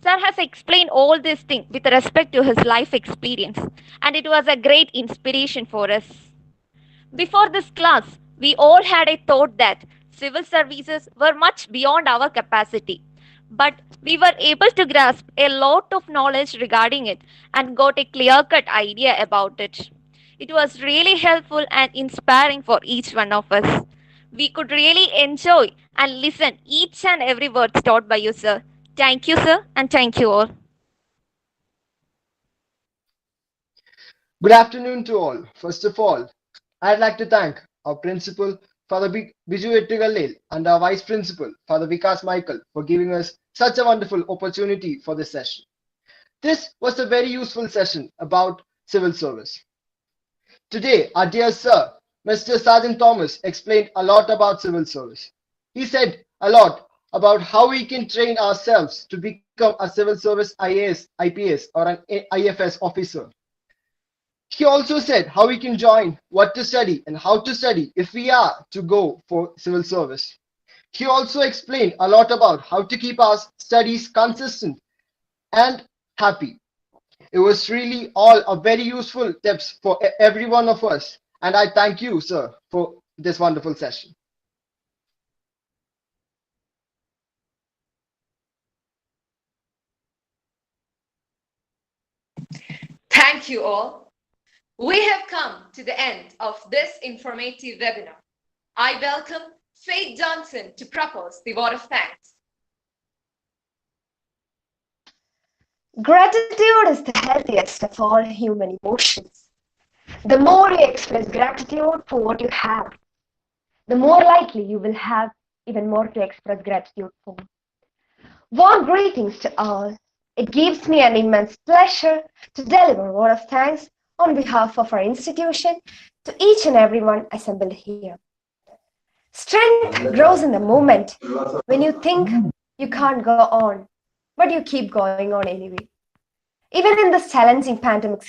Sir has explained all these things with respect to his life experience, and it was a great inspiration for us. Before this class, we all had a thought that civil services were much beyond our capacity, but we were able to grasp a lot of knowledge regarding it and got a clear-cut idea about it. It was really helpful and inspiring for each one of us. We could really enjoy and listen each and every word taught by you, sir. Thank you, sir, and thank you all. Good afternoon to all. First of all, I'd like to thank our principal Father Biju Ettugalil, and our Vice Principal, Father Vikas Michael, for giving us such a wonderful opportunity for this session. This was a very useful session about civil service. Today, our dear sir, Mr. Sergeant Thomas, explained a lot about civil service. He said a lot about how we can train ourselves to become a civil service IAS, IPS, or an IFS officer. He also said how we can join, what to study, and how to study if we are to go for civil service. He also explained a lot about how to keep our studies consistent and happy. It was really all a very useful tips for every one of us. And I thank you, sir, for this wonderful session. Thank you all. We have come to the end of this informative webinar. I welcome Faith Johnson to propose the vote of thanks. Gratitude is the healthiest of all human emotions. The more you express gratitude for what you have, the more likely you will have even more to express gratitude for. Warm greetings to all. It gives me an immense pleasure to deliver a word of thanks on behalf of our institution to each and everyone assembled here. Strength grows in the moment when you think you can't go on, but you keep going on anyway. Even in this challenging pandemic